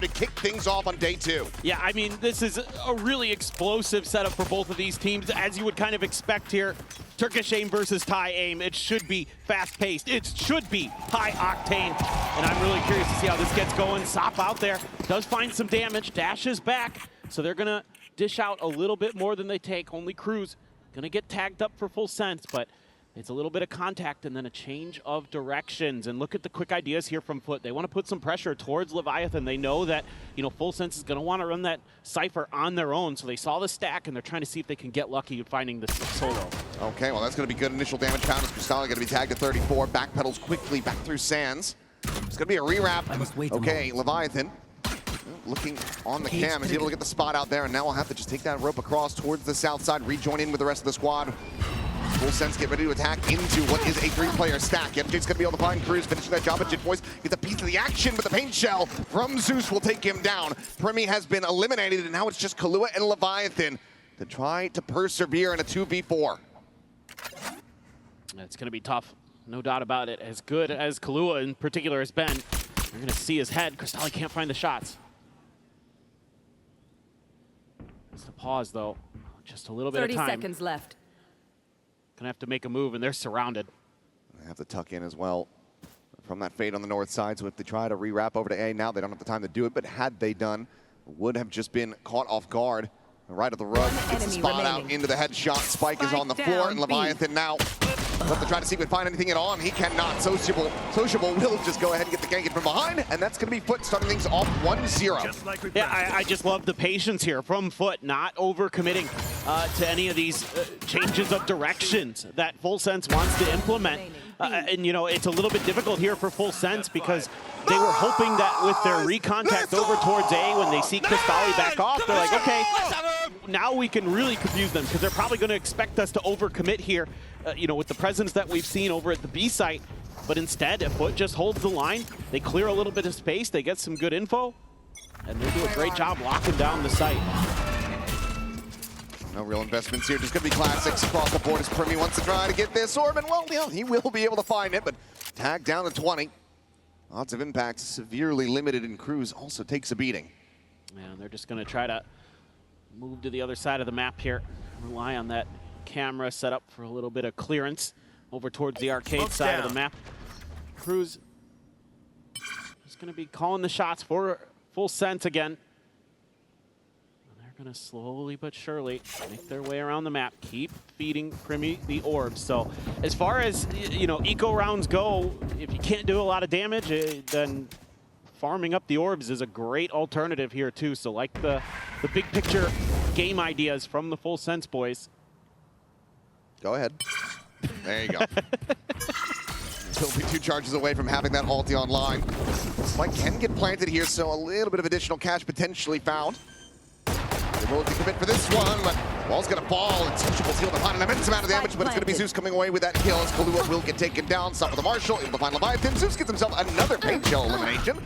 to kick things off on day 2. Yeah, I mean, this is a really explosive setup for both of these teams, as you would kind of expect here. Turkish aim versus Thai aim. It should be fast-paced. It should be high-octane. And I'm really curious to see how this gets going. Sop out there does find some damage, dashes back. So they're going to dish out a little bit more than they take. Only Cruz going to get tagged up for full sense, but it's a little bit of contact and then a change of directions. And look at the quick ideas here from FUT. They want to put some pressure towards Leviathan. They know that, you know, full sense is going to want to run that Cypher on their own. So they saw the stack and they're trying to see if they can get lucky finding the solo. Okay, well, that's going to be good initial damage found as Cristali going to be tagged at 34. Backpedals quickly back through Sands. It's going to be a rewrap. Okay, Leviathan looking on the cam. Is able to get the spot out there, and now we'll have to just take that rope across towards the south side, rejoin in with the rest of the squad. Full sense get ready to attack into what is a 3-player stack. Yetjay's going to be able to find Cruz, finishing that job, but Jit Boys gets a piece of the action, but the paint shell from Zeus will take him down. Primi has been eliminated, and now it's just Kahlua and Leviathan to try to persevere in a 2v4. It's going to be tough, no doubt about it. As good as Kahlua in particular has been, you're going to see his head. Cristali can't find the shots. It's the pause, though. Just a little bit of time. 30 seconds left. Gonna have to make a move, and they're surrounded. They have to tuck in as well from that fade on the north side. So if they try to rewrap over to A now, they don't have the time to do it. But had they done, would have just been caught off guard. Right of the rug, gets the spot out into the headshot. Spike is on the floor, and Leviathan now have to try to see if we can find anything at all, and he cannot. Sociable will just go ahead and get the gank in from behind, and that's going to be FUT starting things off 1-0. Yeah, I just love the patience here from FUT, not overcommitting to any of these changes of directions that Full Sense wants to implement. And, you know, it's a little bit difficult here for Full Sense because they were hoping that with their recontact over towards A, when they see Cristali back off, they're like, okay, now we can really confuse them because they're probably going to expect us to overcommit here, you know, with the presence that we've seen over at the B site. But instead, if FUT just holds the line, they clear a little bit of space, they get some good info, and they do a great job locking down the site. No real investments here, just going to be classics across the board as Primi wants to try to get this orb, and well, he will be able to find it, but tagged down to 20. Lots of impact, severely limited, and Cruz also takes a beating. And they're just going to try to move to the other side of the map here, rely on that camera set up for a little bit of clearance over towards the arcade side of the map. Cruz is going to be calling the shots for Full Sense again. Going to slowly but surely make their way around the map, keep feeding Primi the orbs. So as far as, you know, eco rounds go, if you can't do a lot of damage, then farming up the orbs is a great alternative here too. So like the big picture game ideas from the Full Sense boys. Go ahead. There you go. He'll be 2 charges away from having that ulti online. Spike can get planted here, so a little bit of additional cash potentially found. They're willing to commit for this one, but Wall's going to fall, and Sociable's able to find an immense amount of damage, but it's going to be Zeus coming away with that kill as Kahlua will get taken down. Stop with the Marshall, able to find Leviathan. Zeus gets himself another paint shell elimination.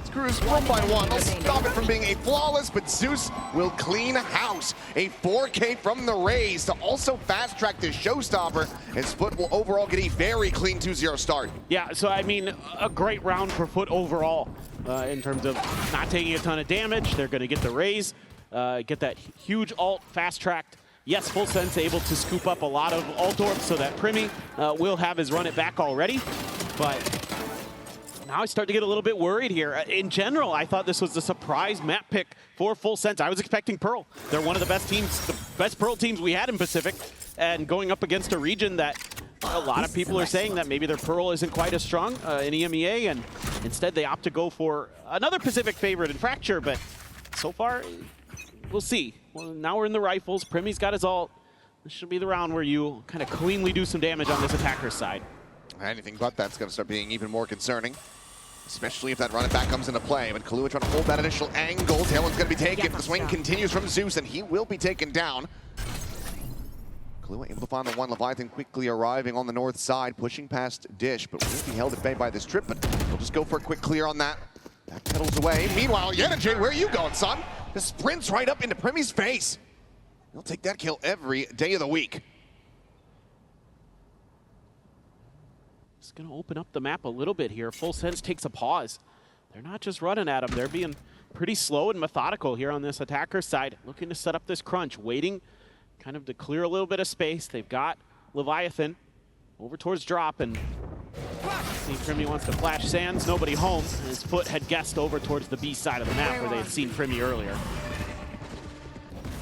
Screws 1 by 1. They'll stop it from being a flawless, but Zeus will clean house. A 4K from the Rays to also fast-track this showstopper, as FUT will overall get a very clean 2-0 start. Yeah, so I mean, a great round for FUT overall in terms of not taking a ton of damage. They're going to get the Rays. Get that huge ult fast-tracked. Yes, Full Sense able to scoop up a lot of ult orbs so that Primi will have his run it back already. But now I start to get a little bit worried here. In general, I thought this was a surprise map pick for Full Sense. I was expecting Pearl. They're one of the best teams, the best Pearl teams we had in Pacific. And going up against a region that a lot of people are saying that maybe their Pearl isn't quite as strong in EMEA. And instead they opt to go for another Pacific favorite in Fracture. But so far, we'll see. Well, now we're in the rifles. Primi's got his ult. This should be the round where you kind of cleanly do some damage on this attacker's side. Anything but that's going to start being even more concerning, especially if that run it back comes into play. But Kahlua trying to hold that initial angle. Tailwind's going to be taken. The swing continues from Zeus, and he will be taken down. Kahlua able to find the one. Leviathan quickly arriving on the north side, pushing past Dish, but will be held at bay by this trip. But he'll just go for a quick clear on that. Back pedals away. Meanwhile, Yetjay, where are you going, son? Just sprints right up into Primi's face. He'll take that kill every day of the week. It's going to open up the map a little bit here. Full Sense takes a pause. They're not just running at him. They're being pretty slow and methodical here on this attacker side, looking to set up this crunch, waiting kind of to clear a little bit of space. They've got Leviathan over towards drop, and see Primy wants to flash Sands, nobody home, and his foot had guessed over towards the B side of the map where they had seen Primy earlier.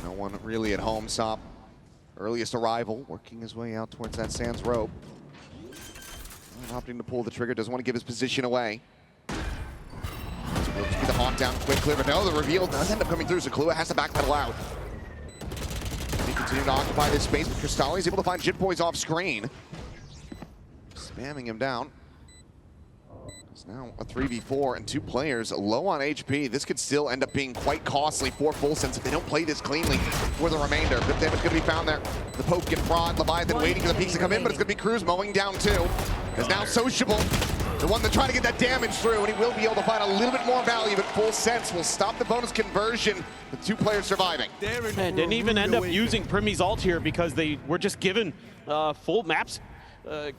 No one really at home. Sop, earliest arrival, working his way out towards that Sands rope. Opting to pull the trigger, doesn't want to give his position away. Will just be the haunt down, quick clear, but no, the reveal does end up coming through, so Kahlua has to backpedal out. He continues to occupy this space, but Cristalli is able to find Jit Boys off screen. Spamming him down. It's now a 3v4 and 2 players low on HP. This could still end up being quite costly for Full Sense if they don't play this cleanly for the remainder. Good damage going to be found there. The poke and prod, Leviathan waiting for the peaks to come in, but it's going to be Cruz mowing down too. Is now Sociable, the one that tried to get that damage through, and he will be able to find a little bit more value, but Full Sense will stop the bonus conversion with 2 players surviving. And didn't even end up using Primy's ult here because they were just given full maps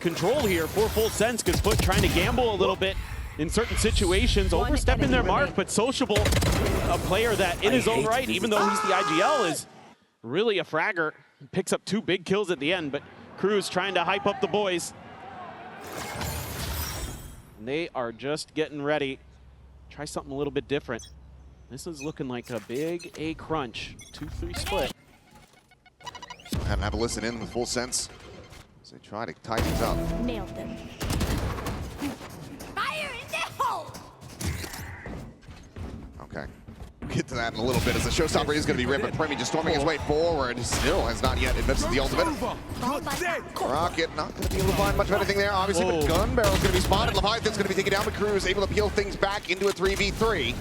control here for Full Sense, because FUT trying to gamble a little bit in certain situations, overstepping their mark, but Sociable, a player that in his own right, even though he's the IGL, is really a fragger. He picks up 2 big kills at the end, but Cruz trying to hype up the boys. And they are just getting ready. Try something a little bit different. This is looking like a big A crunch, 2-3 split. And have a listen in with Full Sense as they try to tie things up. Nailed them. Fire in the hole! Okay. We'll get to that in a little bit as the showstopper is going to be ripped, but Primy just storming his way forward. Still has not yet invested the ultimate. Rocket not going to be able to find much of anything there, obviously, but Gun Barrel's going to be spotted. Leviathan's going to be taken down, but Cruz able to peel things back into a 3v3.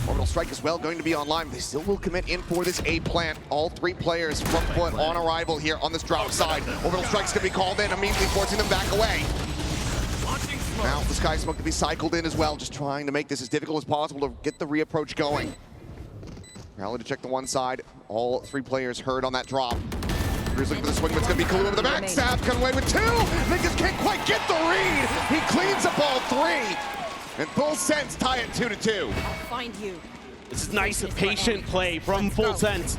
Orbital Strike as well going to be online. They still will commit in for this A plant. All 3 players from FUT on arrival here on this drop side. Orbital Strike's going to be called in, immediately forcing them back away. Now the Sky Smoke to be cycled in as well, just trying to make this as difficult as possible to get the reapproach going. Rally to check the one side. All 3 players heard on that drop. Cruz looking for the swing, but it's going to be Kahlua with the backstab. Cut away with 2. They just can't quite get the read. He cleans up all 3. And Full Sense tie it 2-2. I'll find you. This is nice and patient play from Full Sense.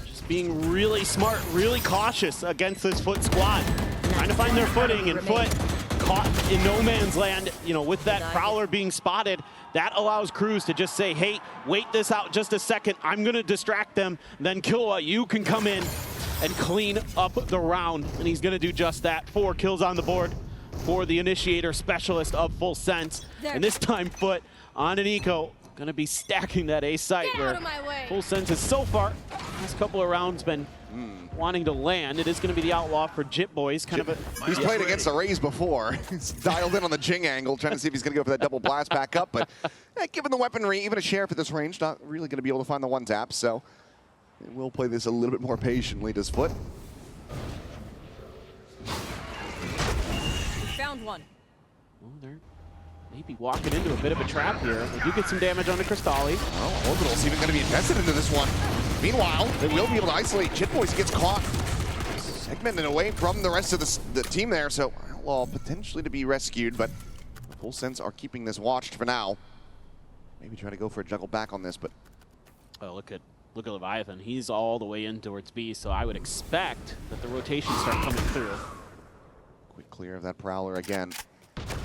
Just being really smart, really cautious against this FUT squad. Trying to find their footing, and FUT caught in no man's land, you know, with that Prowler being spotted. That allows Cruz to just say, hey, wait this out just a second. I'm going to distract them. Then Kahlua, you can come in and clean up the round. And he's going to do just that. 4 kills on the board for the initiator specialist of Full Sense. And this time FUT on an eco, going to be stacking that A site where Full Sense has so far, last couple of rounds, been wanting to land. It is going to be the outlaw for Jit Boys. He's played against the Rays before. He's dialed in on the Jing angle, trying to see if he's going to go for that double blast back up. But given the weaponry, even a Sheriff at this range, not really going to be able to find the one tap. So we'll play this a little bit more patiently. Does FUT? Found one. Well, they're maybe walking into a bit of a trap here. They do get some damage on the Cristalli. Well, Orbital's even going to be invested into this one. Meanwhile, they will be able to isolate Jit Boys. Gets caught, segmented away from the rest of the team there. So Outlaw potentially to be rescued, but Full Sense are keeping this watched for now. Maybe trying to go for a juggle back on this, but look at Leviathan. He's all the way in towards B, so I would expect that the rotations start coming through. Quick clear of that Prowler again.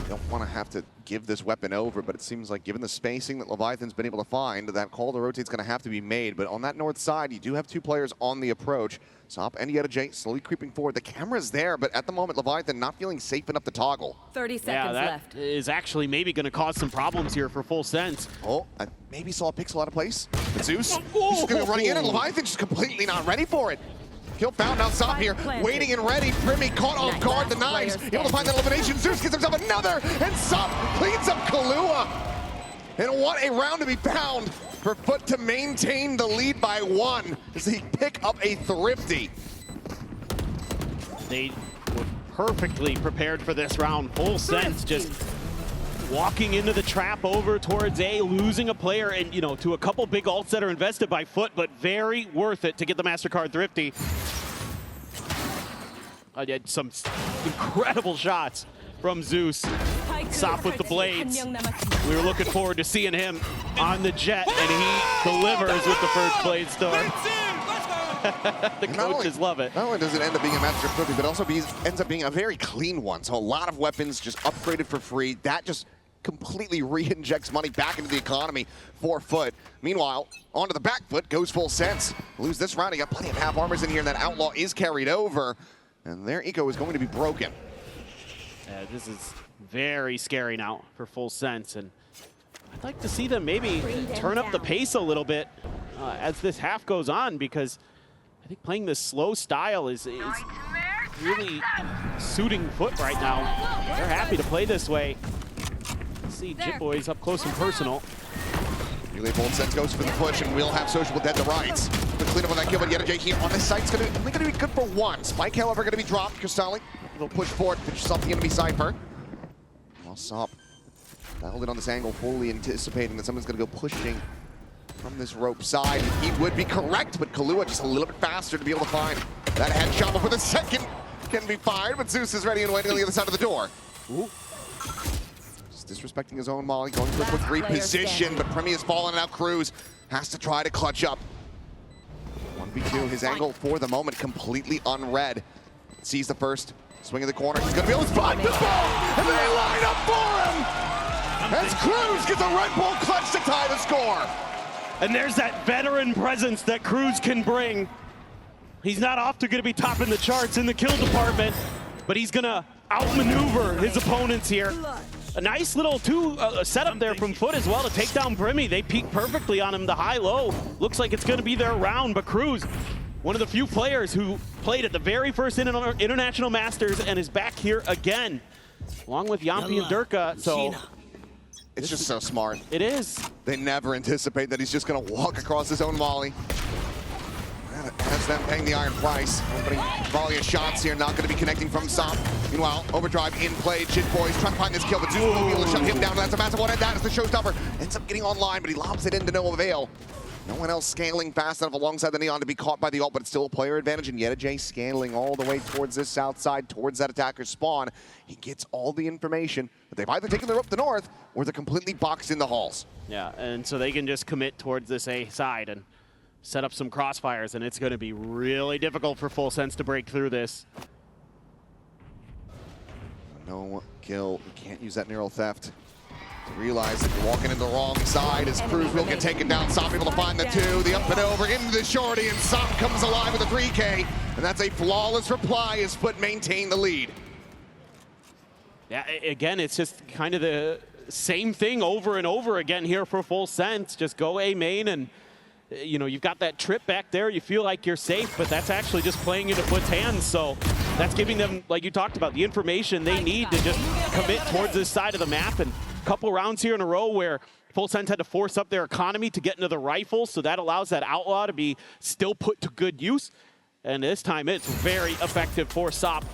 Don't want to have to give this weapon over, but it seems like given the spacing that Leviathan's been able to find, that call to rotate is going to have to be made. But on that north side, you do have 2 players on the approach. Sop and Yeta J slowly creeping forward. The camera's there, but at the moment, Leviathan not feeling safe enough to toggle. 30 seconds left. Is actually maybe going to cause some problems here for Full Sense. Oh, I maybe saw a pixel out of place. But Zeus, he's just going to be running in, and Leviathan's just completely not ready for it. Kill found out Sop here, waiting and ready. Primy caught off guard, the knives, able to find that elimination. Zeus gets himself another, and Sop cleans up Kahlua. And what a round to be found for FUT to maintain the lead by 1 as they pick up a thrifty. They were perfectly prepared for this round. Full Sense just walking into the trap over towards A, losing a player, and to a couple big ults that are invested by FUT, but very worth it to get the MasterCard thrifty. Some incredible shots from Zeus. Sop with the blades. We were looking forward to seeing him on the jet, and he delivers with the first blade storm. The coaches love it. Not only does it end up being a master quickly, but also ends up being a very clean one. So a lot of weapons just upgraded for free. That just completely re-injects money back into the economy for FUT. Meanwhile, onto the back foot goes Full Sense. Lose this round, he got plenty of half armors in here, and that Outlaw is carried over. And their eco is going to be broken. Yeah, this is very scary now for Full Sense, and I'd like to see them maybe turn up the pace a little bit as this half goes on, because I think playing this slow style is really suiting FUT right now. They're happy to play this way. Let's see Jit Boys up close and personal. Relay Full Sense goes for the push, and we'll have Social dead to rights. The cleanup on that kill, but Yettajay here on this site's only going to be good for one. Spike, however, going to be dropped. Cristalli, they'll push forward, finish something going to be Cypher. Well, Sop dialed in on this angle, fully anticipating that someone's going to go pushing from this rope side. He would be correct, but Kahlua just a little bit faster to be able to find that headshot before the second can be fired, but Zeus is ready and waiting on the other side of the door. Ooh. Just disrespecting his own molly, going for a quick reposition, but Premi has fallen out. Cruz has to try to clutch up. 1v2, his angle for the moment completely unread. Sees the first, swing in the corner, he's gonna be able to spot the ball, and they line up for him! As Cruz gets a Red Bull clutch to tie the score! And there's that veteran presence that Cruz can bring. He's not often going to be topping the charts in the kill department, but he's going to outmaneuver his opponents here. A nice little setup there from FUT as well to take down Premi. They peek perfectly on him, the high-low. Looks like it's going to be their round, but Cruz, one of the few players who played at the very first International Masters and is back here again, along with Yampi and Durka. So it's just so smart. It is. They never anticipate that he's just going to walk across his own volley. Has them paying the iron price. Opening volley of shots here, not going to be connecting from Sop. Meanwhile, Overdrive in play. Jit Boys trying to find this kill, but Zeus will be able to shut him down. That's a massive one, and that is the showstopper. Ends up getting online, but he lobs it into no avail. No one else scaling fast enough alongside the Neon to be caught by the ult, but it's still a player advantage, and Yettajay scaling all the way towards this south side, towards that attacker's spawn. He gets all the information, but they've either taken the rope to the north, or they're completely boxed in the halls. Yeah, and so they can just commit towards this A side and set up some crossfires, and it's going to be really difficult for Full Sense to break through this. No kill, you can't use that neural theft to realize that you're walking in the wrong side as Cruz will get taken down. Sop able to find the two, the up and over into the shorty, and Sop comes alive with a 3K, and that's a flawless reply as FUT maintain the lead. Yeah, again, it's just kind of the same thing over and over again here for Full Sense. Just go A main, and you know, you've got that trip back there, you feel like you're safe, but that's actually just playing into FUT's hands. So that's giving them, like you talked about, the information they need to just commit towards this side of the map. And a couple rounds here in a row where Full Sense had to force up their economy to get into the rifle, so that allows that Outlaw to be still put to good use. And this time it's very effective for Sop.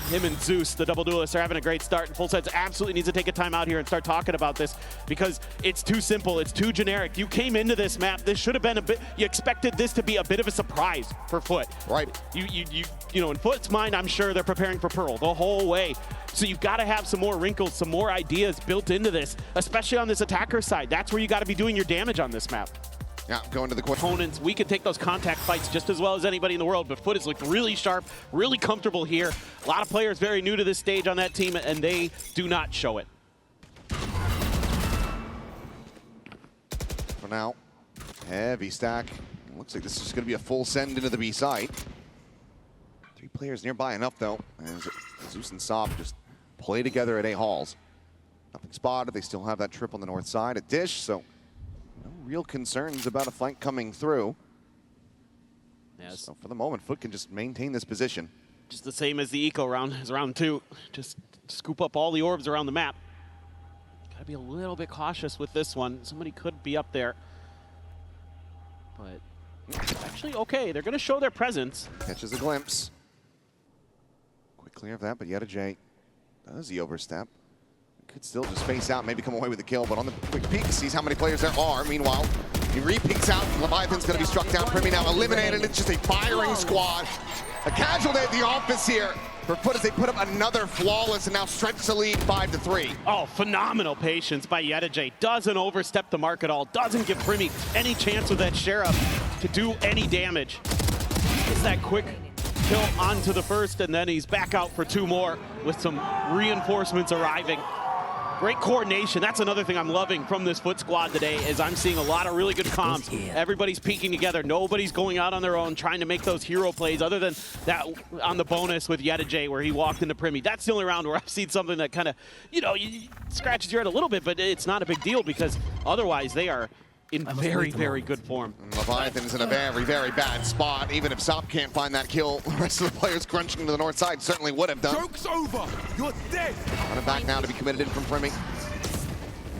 Him and Zeus, the double duelists, are having a great start, and Full Sense absolutely needs to take a time out here and start talking about this, because it's too simple, it's too generic. You came into this map, this should have been a bit, you expected this to be a bit of a surprise for FUT. Right. You know, in FUT's mind, I'm sure they're preparing for Pearl the whole way. So you've got to have some more wrinkles, some more ideas built into this, especially on this attacker side. That's where you got to be doing your damage on this map. Yeah, going to the opponents. We can take those contact fights just as well as anybody in the world, but FUT has looked really sharp, really comfortable here. A lot of players very new to this stage on that team, and they do not show it. For now, heavy stack. Looks like this is just going to be a full send into the B site. 3 players nearby enough, though, as Zeus and Sop just play together at A halls. Nothing spotted. They still have that trip on the north side at Dish, so no real concerns about a flank coming through. Yes. So for the moment, FUT can just maintain this position. Just the same as the eco round, as round 2. Just scoop up all the orbs around the map. Gotta be a little bit cautious with this one. Somebody could be up there. But actually, okay, they're gonna show their presence. Catches a glimpse. Quick clear of that, but Yettajay does the overstep. Could still just face out, maybe come away with the kill, but on the quick peek, sees how many players there are. Meanwhile, he re-peeks out, Leviathan's gonna be struck down. Premi now eliminated, it's just a firing squad. A casualty at the office here. for FUT as they put up another flawless and now stretch the lead 5-3. Oh, phenomenal patience by Yedijay. Doesn't overstep the mark at all. Doesn't give Primi any chance with that Sheriff to do any damage. Gets that quick kill onto the first, and then he's back out for 2 more with some reinforcements arriving. Great coordination. That's another thing I'm loving from this FUT squad today is I'm seeing a lot of really good comms. Everybody's peeking together. Nobody's going out on their own trying to make those hero plays other than that on the bonus with Yedijay where he walked into Primi. That's the only round where I've seen something that kind of, scratches your head a little bit, but it's not a big deal because otherwise they are in very, very good form. Leviathan's in a very, very bad spot. Even if Sop can't find that kill, the rest of the players crunching to the north side certainly would have done. Joke's over! You're dead! Running back now to be committed in from Primi.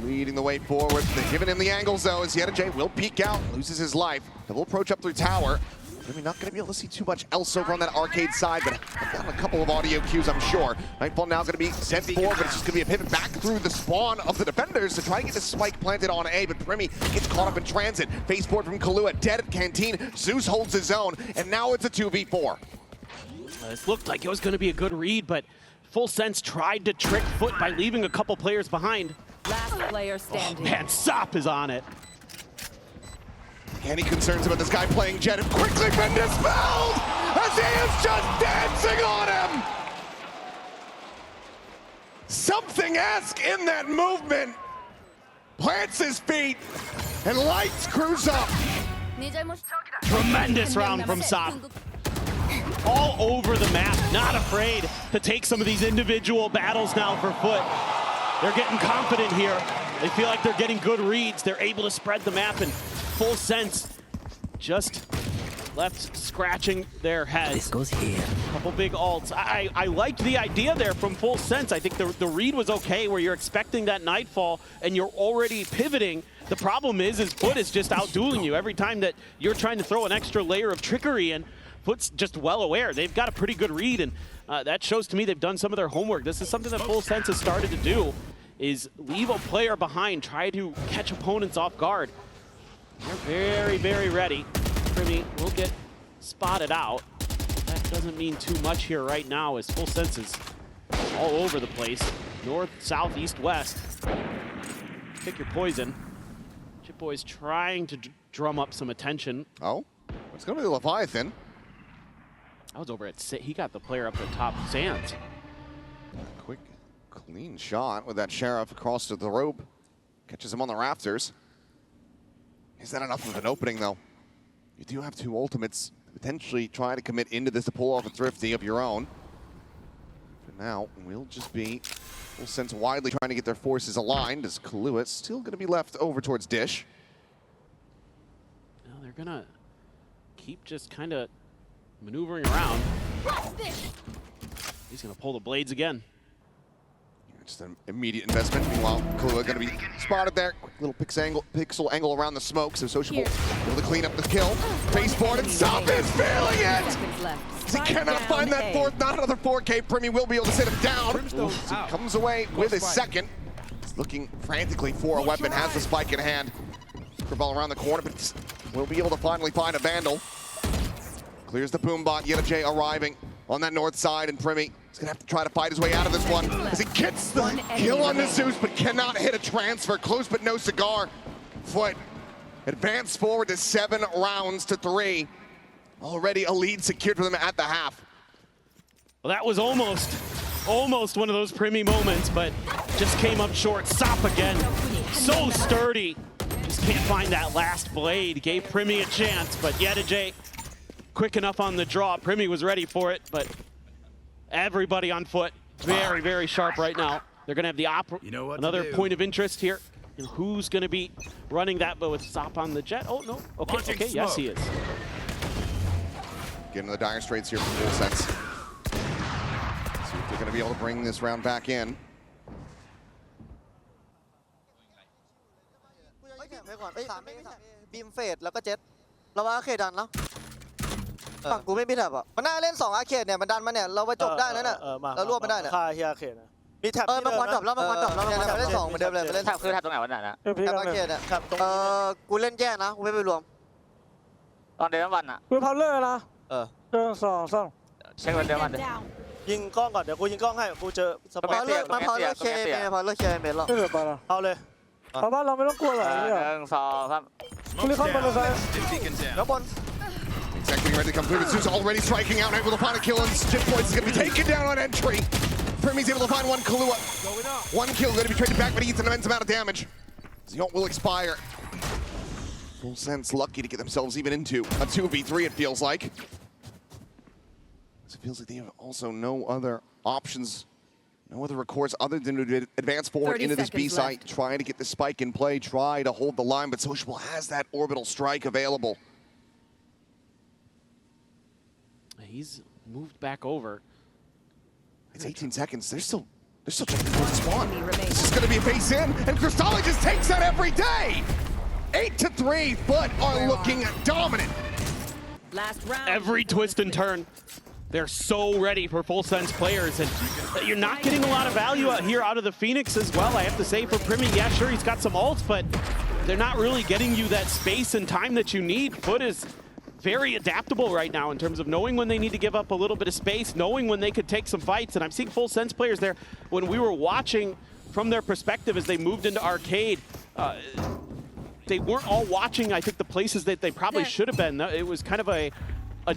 Leading the way forward. They're giving him the angles though as Yedijay will peek out, loses his life. They'll approach up through tower. Primi not going to be able to see too much else over on that arcade side, but I've got a couple of audio cues, I'm sure. Nightfall now going to be sent forward, but it's just going to be a pivot back through the spawn of the defenders to try to get the spike planted on A, but Primi gets caught up in transit. Face board from Kahlua, dead at Canteen. Zeus holds his own, and now it's a 2v4. This looked like it was going to be a good read, but Full Sense tried to trick FUT by leaving a couple players behind. Last player standing. Man, Sop is on it. Any concerns about this guy playing Jet have quickly been dispelled as he is just dancing on him. Something-esque in that movement. Plants his feet and lights crews up. Tremendous round from Sop. All over the map, not afraid to take some of these individual battles now for FUT. They're getting confident here. They feel like they're getting good reads. They're able to spread the map and Full Sense just left scratching their heads. This goes here. Couple big ults. I liked the idea there from Full Sense. I think the read was okay where you're expecting that Nightfall and you're already pivoting. The problem is FUT is just outdueling you. Every time that you're trying to throw an extra layer of trickery in, FUT's just well aware. They've got a pretty good read, and that shows to me they've done some of their homework. This is something that Full Sense has started to do, is leave a player behind, try to catch opponents off guard. They're very, very ready. Primi will get spotted out. That doesn't mean too much here right now as Full Sense is all over the place. North, south, east, west. Pick your poison. Chip Boy's trying to drum up some attention. Oh, it's going to be Leviathan. I was over at he got the player up at top. Sands. Quick, clean shot with that Sheriff across to the rope. Catches him on the rafters. Is that enough of an opening, though? You do have 2 ultimates. Potentially try to commit into this to pull off a Thrifty of your own. But now, we'll just be Full Sense widely trying to get their forces aligned as Kahlua still going to be left over towards Dish. Now they're going to keep just kind of maneuvering around. He's going to pull the blades again. Just an immediate investment. Meanwhile, Kahlua going to be spotted there. Quick little pixel angle around the smoke, so Sociable able to clean up the kill. Baseboard and Sop is feeling it! He cannot find that fourth, not another 4K. Primi will be able to sit him down. He comes away with his second. He's looking frantically for a weapon, has the spike in hand. Ball around the corner, but will be able to finally find a Vandal. Clears the boom bot. Yedijay arriving on that north side, and Primi is gonna have to try to fight his way out of this one as he gets the kill on the Zeus, but cannot hit a transfer. Close but no cigar. FUT advance forward to 7 rounds to 3. Already a lead secured for them at the half. Well, that was almost one of those Primi moments, but just came up short. Sop again, so sturdy. Just can't find that last blade. Gave Primi a chance, but Yedijay quick enough on the draw. Primi was ready for it, but everybody on FUT very, very sharp right now. They're going to have the another point of interest here. And who's going to be running that, but with Sop on the jet? Oh, no. Okay, yes, he is. Getting to the dire straits here for Full Sense. See if they're going to be able to bring this round back in. ไว้ก่อนบีมเฟดแล้วก็เจ็ตเราว่าอาเคดันแล้วฝั่งกูไม่มีแท็บอ่ะมันน่าเล่น2อาเคดเนี่ยมันดันมาเนี่ยเราไปจบได้แล้วเนี่ยเรารวบมันได้เนี่ย ค่าเฮียเขตนะมีแท็บ มันควันดับแล้วมันควันดับแล้วเนี่ยมันเล่น2เหมือนเดิมเลยมันเล่น แท็บคือแท็บตรงไหนวะน่ะ แท็บอาเคดเนี่ย แท็บตรง กูเล่นแย่นะกูไม่ไปรวม ตอนเดินวันอ่ะ กูพาวเลอร์นะ เออ 1 2 3 เช็ควันเดินวัน Stand down. ยิงกล้องก่อนเดี๋ยวกูยิงกล้องให้กูเจอสปอ มา ร์ต เลือกมาพอเลือกเคเมย์พอเลือกเคเมย์แล้ว ไม่เหลือปลาหรอ เอาเลย ปลาบ้านเราไม่ต้องกลัวหรอกเนี่ย 1 2 3 คุณลิคอนบอลเลย แล้วบน Exactly ready to come through. Zeus already striking out, able to find a kill, and Jit Boys is going to be taken down on entry. Primy's able to find one Kahlua. One kill going to be traded back, but he eats an immense amount of damage. The ult will expire. Full Sense lucky to get themselves even into a 2v3, it feels like. It feels like they have also no other options, no other recourse other than to advance forward into this B site, try to get the spike in play, try to hold the line, but Sociable has that orbital strike available. He's moved back over. It's 18 seconds. They're still checking for the spawn. This is going to be a base in, and Cristalli just takes that every day. 8-3, FUT are looking dominant. Last round. Every twist and turn. They're so ready for full sense players, and you're not getting a lot of value out here out of the Phoenix as well. I have to say for Primy, yeah, sure, he's got some ults, but they're not really getting you that space and time that you need. FUT is very adaptable right now in terms of knowing when they need to give up a little bit of space, knowing when they could take some fights, and I'm seeing full sense players there. When we were watching from their perspective as they moved into arcade, they weren't all watching, I think, the places that they probably should have been. It was kind of a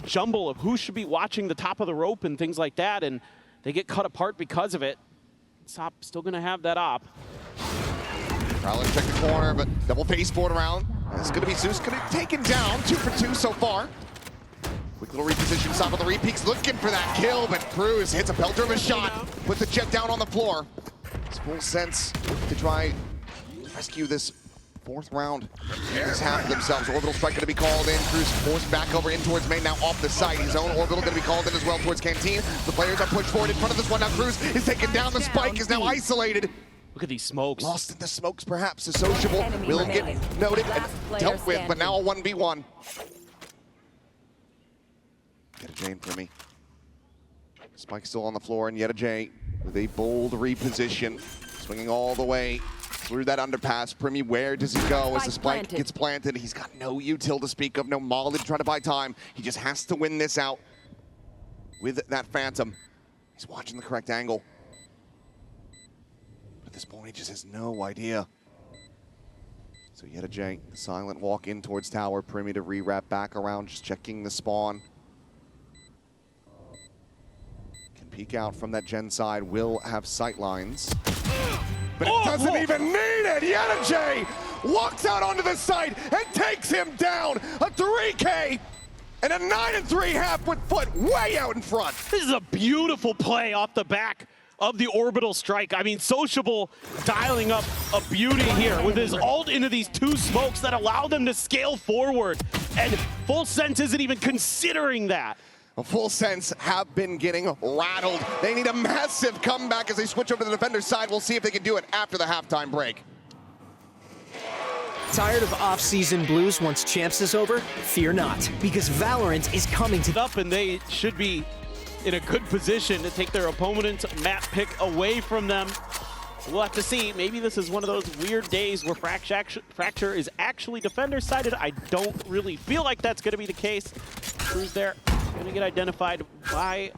jumble of who should be watching the top of the rope and things like that, and they get cut apart because of it. Sop still gonna have that op. Prowler check the corner, but double face forward around. It's gonna be Zeus, gonna be taken down, 2 for 2 so far. Quick little reposition, Sop on the repeaks, looking for that kill, but Cruz hits a pelter of a shot, put the Jet down on the floor. It's full sense to try rescue this 4th round. This half of themselves. Orbital strike gonna be called in. Cruz forced back over in towards main, now off the site. His own orbital gonna be called in as well towards Canteen. The players are pushed forward in front of this one. Now Cruz is taken down. The spike is now isolated. Look at these smokes. Lost in the smokes, perhaps. The Sociable will get noted and dealt with, but now a 1v1. Yet a Jane for me. Spike still on the floor, and yet a J with a bold reposition. Swinging all the way through that underpass. Primy, where does he go as the spike gets planted? He's got no util to speak of, no molly to try to buy time. He just has to win this out with that Phantom. He's watching the correct angle. At this point, he just has no idea. So yet a J, the silent walk in towards tower. Primy to re-wrap back around, just checking the spawn. Can peek out from that Gen side, will have sight lines. But it doesn't even need it! Yet a J walks out onto the site and takes him down! A 3K and a 9-3 half with FUT way out in front! This is a beautiful play off the back of the orbital strike. I mean, Sociable dialing up a beauty here with his ult into these 2 smokes that allow them to scale forward. And Full Sense isn't even considering that. Full Sense have been getting rattled. They need a massive comeback as they switch over to the defender's side. We'll see if they can do it after the halftime break. Tired of off-season blues once Champs is over? Fear not, because Valorant is coming to... Up, and they should be in a good position to take their opponent's map pick away from them. We'll have to see. Maybe this is one of those weird days where Fracture is actually defender-sided. I don't really feel like that's going to be the case. Cruz there, going to get identified by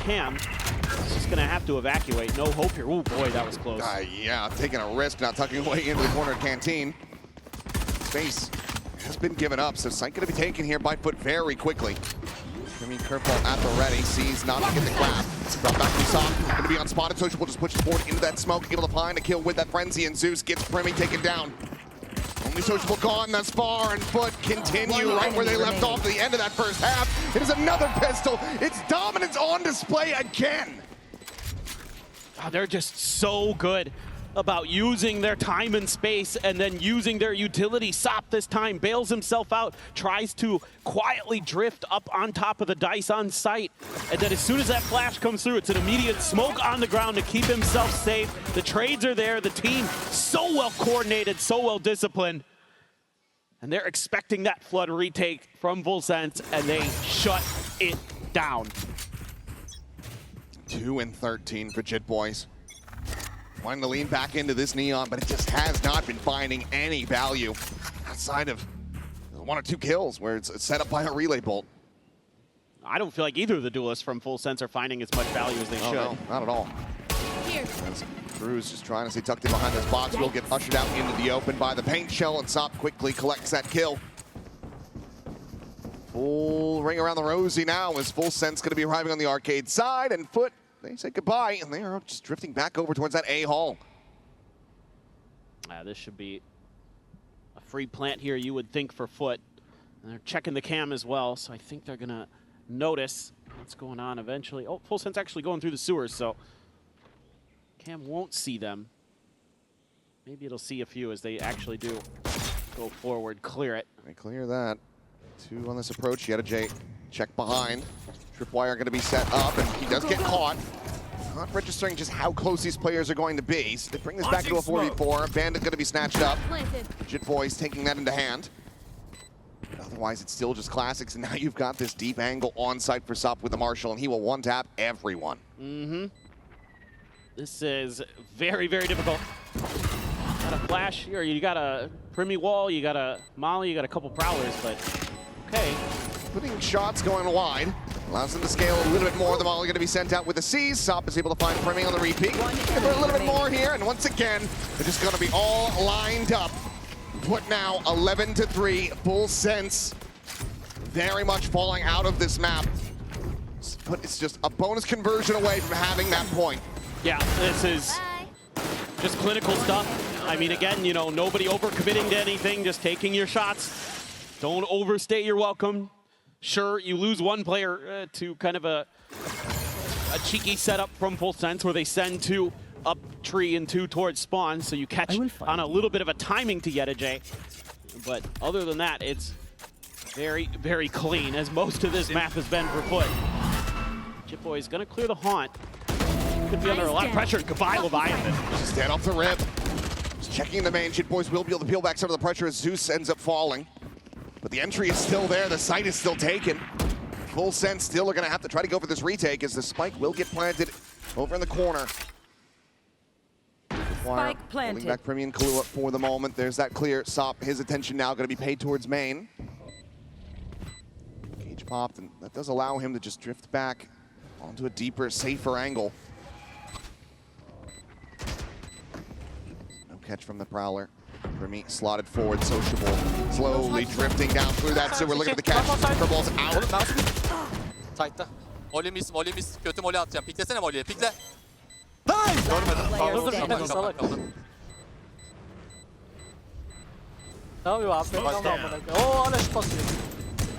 Cam. He's just going to have to evacuate. No hope here. Oh boy, that was close. Yeah, taking a risk, not tucking away into the corner of Canteen. Space has been given up, so sight going to be taken here by FUT very quickly. Jimmy curveball at the ready, sees not to get the grab. Brought back from Sock, going to be unspotted. Sociable just pushes forward into that smoke, able to find a kill with that frenzy, and Zeus gets Primy taken down. Only Sociable gone thus far, and FUT continue right where they left off at the end of that first half. It is another pistol. It's dominance on display again. Oh, they're just so good about using their time and space and then using their utility. Sop this time bails himself out, tries to quietly drift up on top of the dice on site. And then as soon as that flash comes through, it's an immediate smoke on the ground to keep himself safe. The trades are there, the team so well coordinated, so well disciplined. And they're expecting that flood retake from Full Sense, and they shut it down. 2 and 13 for Jit Boys. Wanting to lean back into this Neon, but it just has not been finding any value outside of 1 or 2 kills where it's set up by a relay bolt. I don't feel like either of the duelists from Full Sense are finding as much value as they should. No, not at all. As Cruz just trying to stay tucked in behind this box. Will get ushered out into the open by the paint shell, and Sop quickly collects that kill. Full ring around the rosy now as Full Sense going to be arriving on the arcade side, and FUT, they say goodbye, and they are just drifting back over towards that A hall. This should be a free plant here, you would think, for FUT. And they're checking the cam as well, so I think they're going to notice what's going on eventually. Oh, Full Sense actually going through the sewers, so cam won't see them. Maybe it'll see a few as they actually do go forward, clear it. They clear that. 2 on this approach. Yet a J check behind. Tripwire going to be set up, and he does get caught. Not registering just how close these players are going to be. So they bring this back to a 4v4. Bandit going to be snatched up. Jit Boys taking that into hand. Otherwise, it's still just classics, and now you've got this deep angle on site for Sop with the Marshall, and he will one-tap everyone. This is very, very difficult. Got a flash here, you got a Primy wall, you got a Molly, you got a couple prowlers, but okay. Putting shots going wide allows them to scale a little bit more. The Molly going to be sent out with the C's. Sop is able to find Primy on the repeat. For a little bit more here, and once again, they're just going to be all lined up. Put now 11-3, Full Sense very much falling out of this map. But it's just a bonus conversion away from having that point. Yeah, this is just clinical stuff. I mean, again, you know, nobody overcommitting to anything, just taking your shots. Don't overstay your welcome. Sure, you lose one player to kind of a cheeky setup from Full Sense where they send 2 up tree and 2 towards spawn, so you catch on a little bit of a timing to Yeta J. But other than that, it's very, very clean, as most of this map has been for FUT. Jit Boy is going to clear the haunt. Could be under a lot of pressure. Goodbye, Leviathan. Just dead off the rip. Just checking the main. Jit Boys will be able to peel back some of the pressure as Zeus ends up falling. But the entry is still there. The site is still taken. Full Sense still are going to have to try to go for this retake as the spike will get planted over in the corner. Spike planted. Holding back Primy and Kahlua for the moment. There's that clear. Sop, his attention now going to be paid towards main. Cage popped, and that does allow him to just drift back onto a deeper, safer angle. No catch from the Prowler. Primy slotted forward, sociable, slowly drifting down through that. So we're looking at the catch. Curveball's out. Sight'ta. Molly miss. Kötü molly atacağım. Piklesene molly'ye, pikle. Player Kaldır, standing. kaldır. Ne yapıyor abi? Oo hala şut basıyor.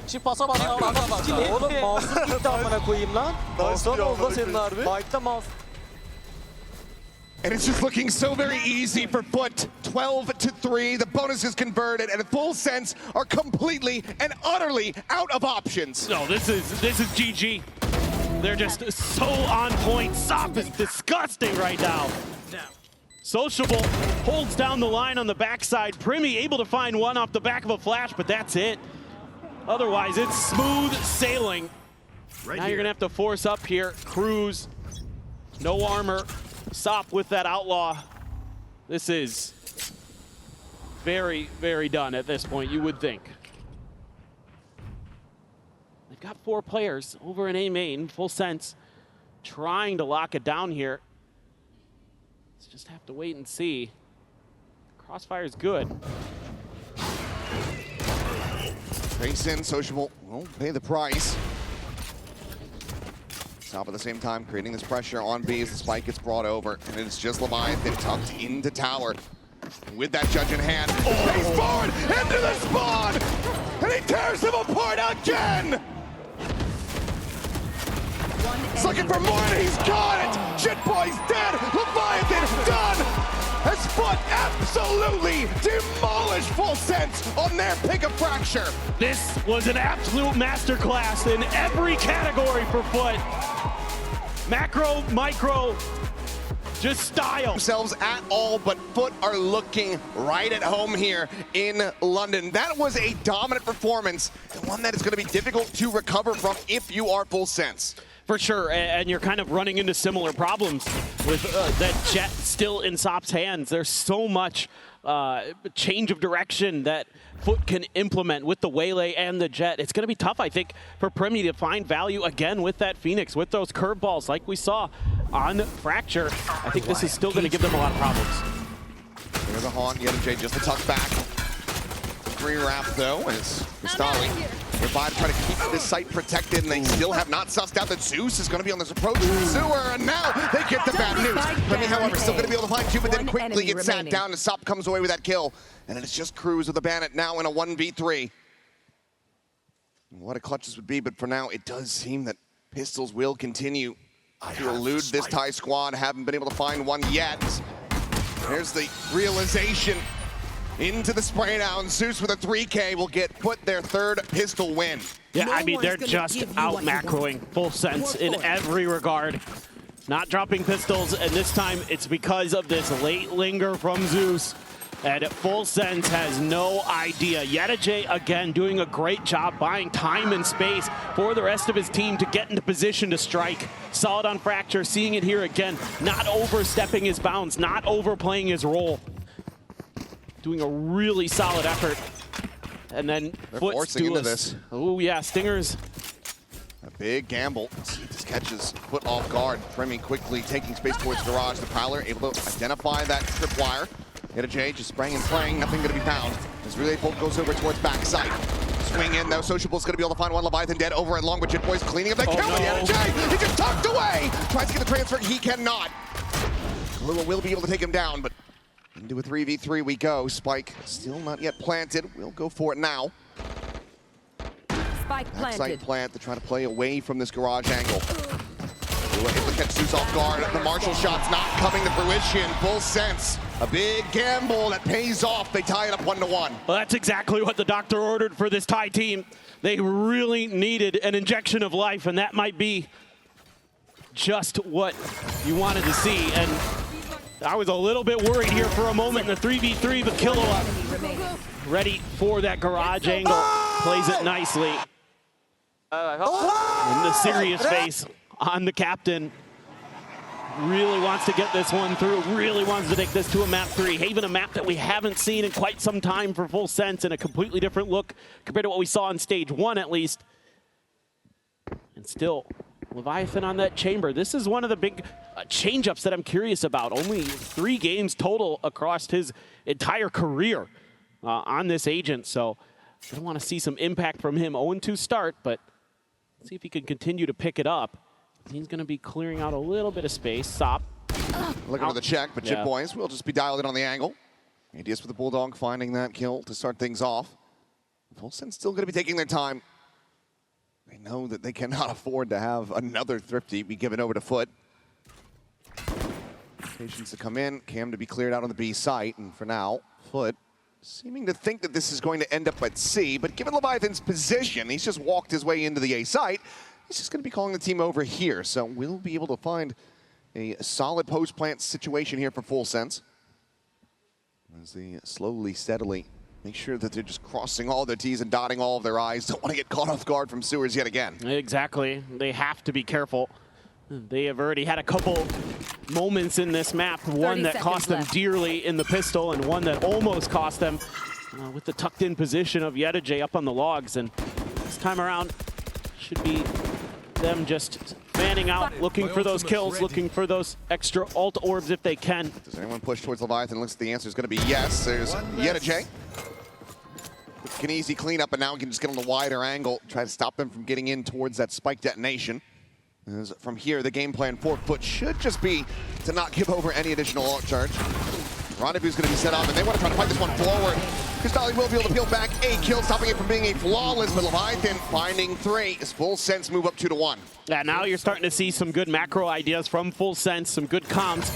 Şimdi pasa bak. Oğlum mouse'u gitti amına koyayım lan. Mouse'dan oldu senin harbi. Fight'ta mouse. And it's just looking so very easy for FUT. 12-3, the bonus is converted, and Full Sense are completely and utterly out of options. No, this is GG. They're just so on point. Sop is disgusting right now. Sociable holds down the line on the backside. Primy able to find one off the back of a flash, but that's it. Otherwise, it's smooth sailing. Now you're gonna have to force up here. Cruz, no armor. Sop with that outlaw. This is very, very done at this point, you would think. They've got 4 players over in A main, Full Sense, trying to lock it down here. Let's just have to wait and see. Crossfire is good. Face in, Sociable won't pay the price. Sop at the same time creating this pressure on B as the spike gets brought over, and it's just Leviathan tucked into tower. With that judge in hand, face forward into the spawn, and he tears them apart again! He's looking for more, and he's got it! Jit Boy's dead, Leviathan's done! As FUT absolutely demolished Full Sense on their pick of fracture. This was an absolute masterclass in every category for FUT. Macro, micro, just style. Themselves at all, but FUT are looking right at home here in London. That was a dominant performance, and one that is going to be difficult to recover from if you are Full Sense. For sure, and you're kind of running into similar problems with that Jet still in Sop's hands. There's so much change of direction that FUT can implement with the Waylay and the Jet. It's going to be tough, I think, for Premi to find value again with that Phoenix, with those curveballs like we saw on Fracture. I think this is still going to give them a lot of problems. There's a haunt, Yedajay just a tuck back. Green wrap though, as Kristali nearby to try to keep this site protected, and they still have not sussed out that Zeus is going to be on this approach to the sewer, and now they get the bad news. Premi, however, still going to be able to find two, but then quickly gets sat down, and Sop comes away with that kill. And it's just Cruz with the Bandit now in a 1v3. What a clutch this would be, but for now, it does seem that Pistols will continue to elude this Thai squad. Haven't been able to find one yet. There's the realization into the spray down. Zeus with a 3K will get put their third pistol win. Yeah, I mean, they're just out macroing Full Sense in every regard. Not dropping pistols, and this time it's because of this late linger from Zeus. And Full Sense has no idea. Yedajay, again, doing a great job buying time and space for the rest of his team to get into position to strike. Solid on Fracture, seeing it here again. Not overstepping his bounds, not overplaying his role. Doing a really solid effort. And then FUT into this. Oh yeah, Stingers. A big gamble. Just catches FUT off guard. Premi quickly taking space towards Garage. The Prowler able to identify that tripwire. Yedajay just spraying and playing, nothing going to be found. As Relay Bolt goes over towards backside. Swing in though, Sociable's going to be able to find one. Leviathan dead over and long, but Jit Boy's cleaning up that kill. No. Yedajay, he just tucked away. Tries to get the transfer, he cannot. Lua will be able to take him down, but into a 3v3 we go. Spike still not yet planted. We'll go for it now. Spike Backside planted. plant to try to play away from this Garage angle. Lua able to catch Zeus off guard. The Marshall shot's not coming to fruition. Full Sense. A big gamble that pays off. They tie it up 1-1. Well, that's exactly what the doctor ordered for this Thai team. They really needed an injection of life, and that might be just what you wanted to see. And I was a little bit worried here for a moment in the 3v3, but Killua ready for that Garage angle. Plays it nicely. And the serious face on the captain. Really wants to get this one through, really wants to take this to a map 3. Haven, a map that we haven't seen in quite some time for Full Sense, and a completely different look compared to what we saw in stage 1 at least. And still, Leviathan on that chamber. This is one of the big change-ups that I'm curious about. Only 3 games total across his entire career on this agent, so I want to see some impact from him. 0-2 start, but see if he can continue to pick it up. He's going to be clearing out a little bit of space. Sop. Looking for the check, but Jit Boys will just be dialed in on the angle. ADS with the Bulldog finding that kill to start things off. Full Sense still going to be taking their time. They know that they cannot afford to have another Thrifty be given over to FUT. Patience to come in, Cam to be cleared out on the B site, and for now, FUT seeming to think that this is going to end up at C, but given Leviathan's position, he's just walked his way into the A site. He's just going to be calling the team over here, so we'll be able to find a solid post-plant situation here for Full Sense. As they slowly, steadily make sure that they're just crossing all their T's and dotting all of their I's. Don't want to get caught off guard from sewers yet again. Exactly. They have to be careful. They have already had a couple moments in this map, one that cost them dearly in the pistol and one that almost cost them with the tucked-in position of Yedajay up on the logs. And this time around, should be them just fanning out, looking for those kills, looking for those extra ult orbs if they can. Does anyone push towards Leviathan? Looks like the answer is going to be yes. There's Yedajay. An easy cleanup, and now we can just get on the wider angle, try to stop them from getting in towards that spike detonation. As from here, the game plan for FUT should just be to not give over any additional ult charge. Rendezvous is going to be set up, and they want to try to fight this one forward. Kristali will be able to peel back a kill, stopping it from being a flawless, but Leviathan finding 3 as Full Sense move up 2-1. Yeah, now you're starting to see some good macro ideas from Full Sense, some good comms.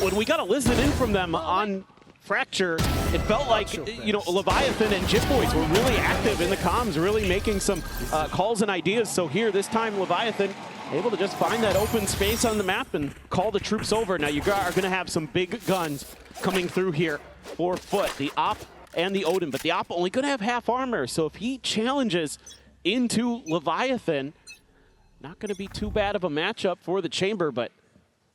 When we got to listen in from them on Fracture, it felt like, you know, Leviathan and Jit Boys were really active in the comms, really making some calls and ideas. So here, this time, Leviathan able to just find that open space on the map and call the troops over. Now you are going to have some big guns coming through here for FUT, the Op and the Odin, but the Op only going to have half armor, so if he challenges into Leviathan, not going to be too bad of a matchup for the chamber, but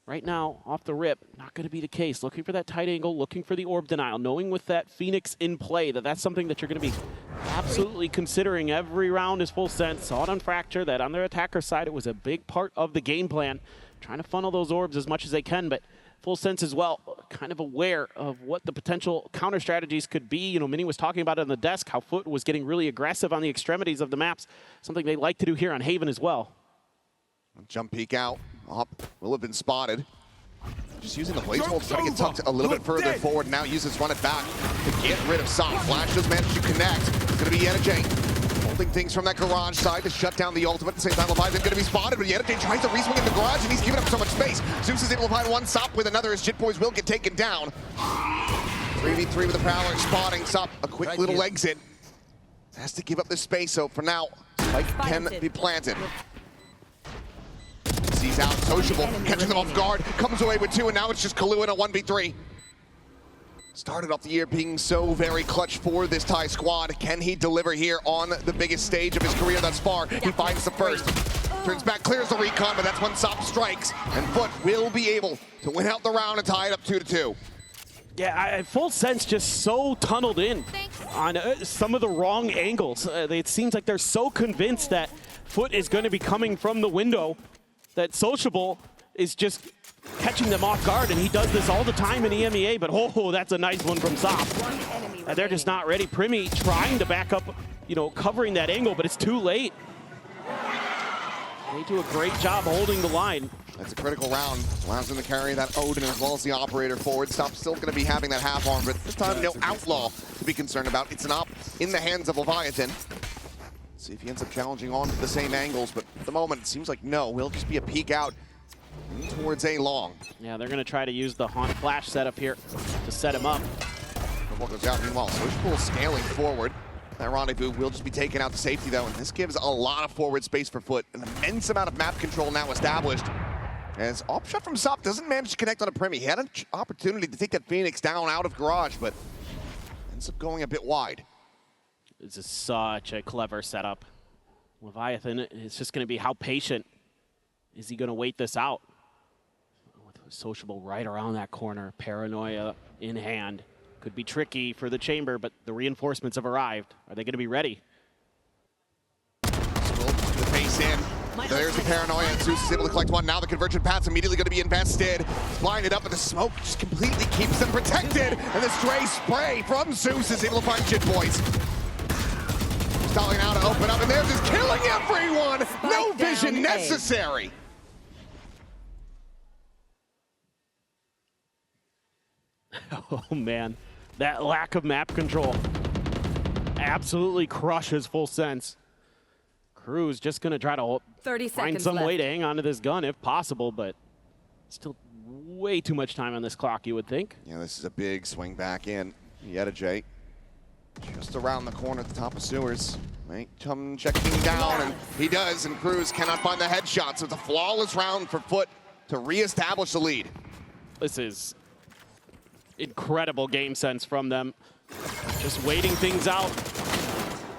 right now, off the rip, not going to be the case. Looking for that tight angle, looking for the orb denial, knowing with that Phoenix in play that that's something that you're going to be absolutely considering every round is full sense. Saw it on Fracture, that on their attacker side, it was a big part of the game plan. Trying to funnel those orbs as much as they can, but full sense as well, kind of aware of what the potential counter strategies could be. You know, Minnie was talking about it on the desk, how FUT was getting really aggressive on the extremities of the maps, something they like to do here on Haven as well. Jump peek out. Op will have been spotted. Just using the blaze hold, trying to get tucked a little bit further forward. Now uses run it back to get rid of Sop. Flash does manage to connect. It's going to be Yenajay holding things from that garage side to shut down the ultimate. At the same time, Leviathan going to be spotted, but Yenajay tries to reswing in the garage, and he's giving up so much space. Zeus is able to find one Sop with another as Jit Boys will get taken down. 3v3 with the Prowler spotting Sop. A quick little exit. Has to give up this space, so for now, Spike can be planted. He's out, sociable, catches them off guard, comes away with 2, and now it's just Kalu in a 1v3. Started off the year being so very clutch for this Thai squad. Can he deliver here on the biggest stage of his career thus far? He finds the first. Turns back, clears the recon, but that's when Sop strikes, and FUT will be able to win out the round and tie it up 2-2. Yeah, full sense just so tunneled in on some of the wrong angles. It seems like they're so convinced that FUT is going to be coming from the window that Sociable is just catching them off guard, and he does this all the time in EMEA, but oh, that's a nice one from Sop. They're just not ready. Primi trying to back up, you know, covering that angle, but it's too late. They do a great job holding the line. That's a critical round. Allows him to carry that Odin as well as the operator forward. Stop's still going to be having that half arm, but this time no Outlaw to be concerned about. It's an op in the hands of Leviathan. See if he ends up challenging on the same angles, but at the moment it seems like no. Will just be a peek out towards A long. Yeah, they're going to try to use the Haunt Flash setup here to set him up. What goes out meanwhile, Sociable scaling forward. That rendezvous will just be taken out to safety though, and this gives a lot of forward space for FUT. An immense amount of map control now established. As op shot from Sop doesn't manage to connect on a Primi. He had an opportunity to take that Phoenix down out of garage, but ends up going a bit wide. This is such a clever setup. Leviathan is just going to be how patient is he going to wait this out? With Sociable right around that corner, Paranoia in hand. Could be tricky for the chamber, but the reinforcements have arrived. Are they going to be ready? The face in. There's the Paranoia, and Zeus is able to collect one. Now the convergent path's immediately going to be invested. Blinded up, but the smoke just completely keeps them protected. And the stray spray from Zeus is able to find Jit Boys. Stalling out to open up, and they're just killing everyone! No vision necessary! Oh man, that lack of map control absolutely crushes full sense. Crew's just gonna try to 30 find seconds some left. way to hang on to this gun if possible, but still way too much time on this clock, you would think. Yeah, this is a big swing back in. Yenajay just around the corner at the top of sewers. Right, come checking down, and he does, and Cruz cannot find the headshot, so it's a flawless round for FUT to reestablish the lead. This is incredible game sense from them. Just waiting things out.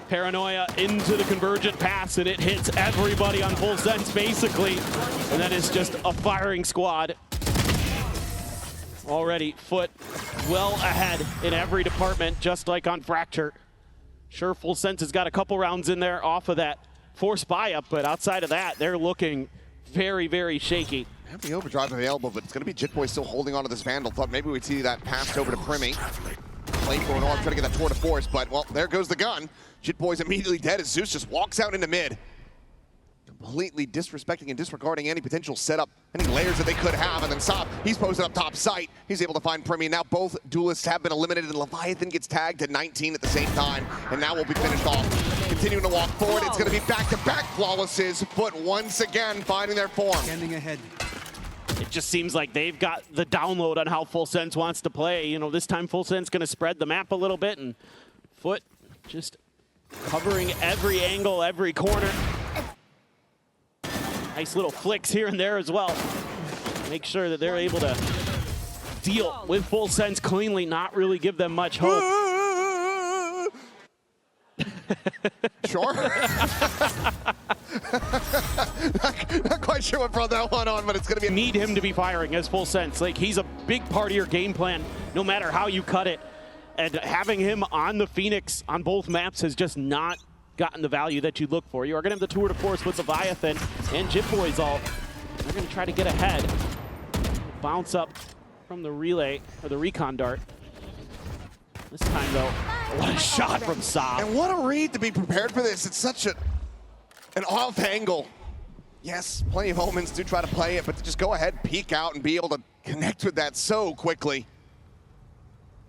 Paranoia into the convergent pass, and it hits everybody on full sense, basically. And that is just a firing squad. Already, FUT well ahead in every department, just like on Fracture. Sure, full sense has got a couple rounds in there off of that force buy-up, but outside of that, they're looking very, very shaky. Have the overdrive available, but it's going to be Jit Boy still holding on to this Vandal. Thought maybe we'd see that passed over to Primi. Lane for an arm, trying to get that tour de force, but well, there goes the gun. Jit Boy's immediately dead as Zeus just walks out into mid. Completely disrespecting and disregarding any potential setup, any layers that they could have, and then Sop, he's posted up top sight. He's able to find Primi. Now both duelists have been eliminated, and Leviathan gets tagged to 19 at the same time, and now we'll be finished off. Continuing to walk forward, it's going to be back-to-back flawlesses. FUT once again finding their form. Standing ahead. It just seems like they've got the download on how full sense wants to play. You know, this time full sense going to spread the map a little bit, and FUT just covering every angle, every corner. Nice little flicks here and there as well. Make sure that they're able to deal with full sense cleanly, not really give them much hope. Sure. not quite quite sure what brought that one on, but it's going to be... Need him to be firing as full sense. Like, he's a big part of your game plan, no matter how you cut it. And having him on the Phoenix on both maps has just not gotten the value that you look for. You are going to have the tour de force with Leviathan and Jitboy's ult. They're going to try to get ahead. Bounce up from the relay, or the recon dart. This time, though, what a shot from Saab. And what a read to be prepared for this. It's such an off angle. Yes, plenty of moments to try to play it, but to just go ahead, peek out, and be able to connect with that so quickly.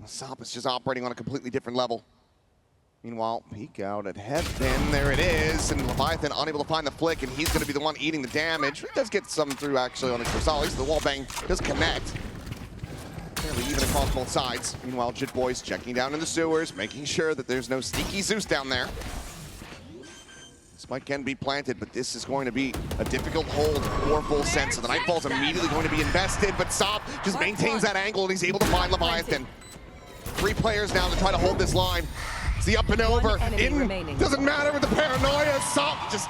Saab is just operating on a completely different level. Meanwhile, peek out at head, then there it is, and Leviathan unable to find the flick, and he's going to be the one eating the damage. He does get some through actually on his Versailles. The wall bang does connect. Fairly even across both sides. Meanwhile, Jitboy's checking down in the sewers, making sure that there's no sneaky Zeus down there. Spike can be planted, but this is going to be a difficult hold for full sense. So the Nightfall's immediately going to be invested, but Saab just maintains that angle, and he's able to find Leviathan. 3 players now to try to hold this line. It's the up and over. In doesn't matter with the paranoia. Saab just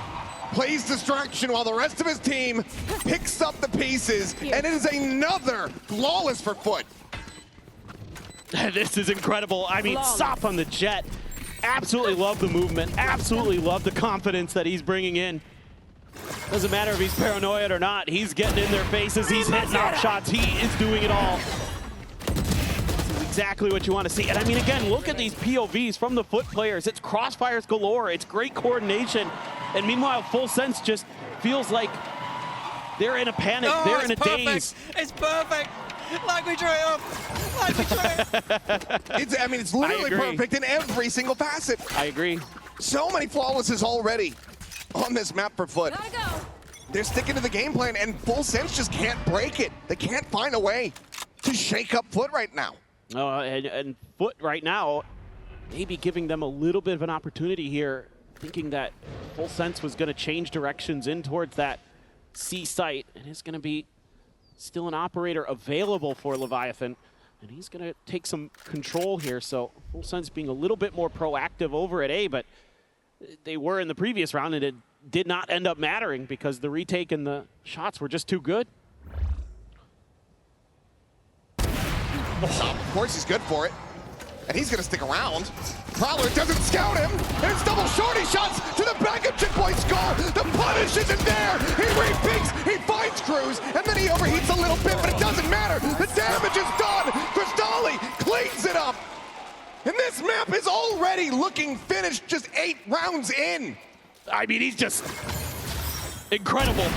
plays distraction while the rest of his team picks up the pieces, and it is another flawless for FUT. This is incredible. I mean, Saab on the jet. Absolutely love the movement. Absolutely love the confidence that he's bringing in. Doesn't matter if he's paranoid or not. He's getting in their faces. He's hitting off shots. He is doing it all. Exactly what you want to see. And I mean, again, look at these POVs from the FUT players. It's crossfires galore. It's great coordination. And meanwhile, full sense just feels like they're in a panic. They're in a daze. It's perfect. Like we dream. Like we dream. I mean, it's literally perfect in every single facet. I agree. So many flawlesses already on this map for FUT. They're sticking to the game plan, and full sense just can't break it. They can't find a way to shake up FUT right now. And FUT right now, maybe giving them a little bit of an opportunity here, thinking that full sense was going to change directions in towards that C site, and is going to be still an operator available for Leviathan, and he's going to take some control here. So full sense being a little bit more proactive over at A, but they were in the previous round, and it did not end up mattering because the retake and the shots were just too good. Of course he's good for it, and he's going to stick around. Prowler doesn't scout him, and it's double shorty shots to the back of Jitboy's skull. The punish isn't there. He repeats, he finds Cruz, and then he overheats a little bit, but it doesn't matter. The damage is done. Cristali cleans it up, and this map is already looking finished just 8 rounds in. I mean, he's just incredible.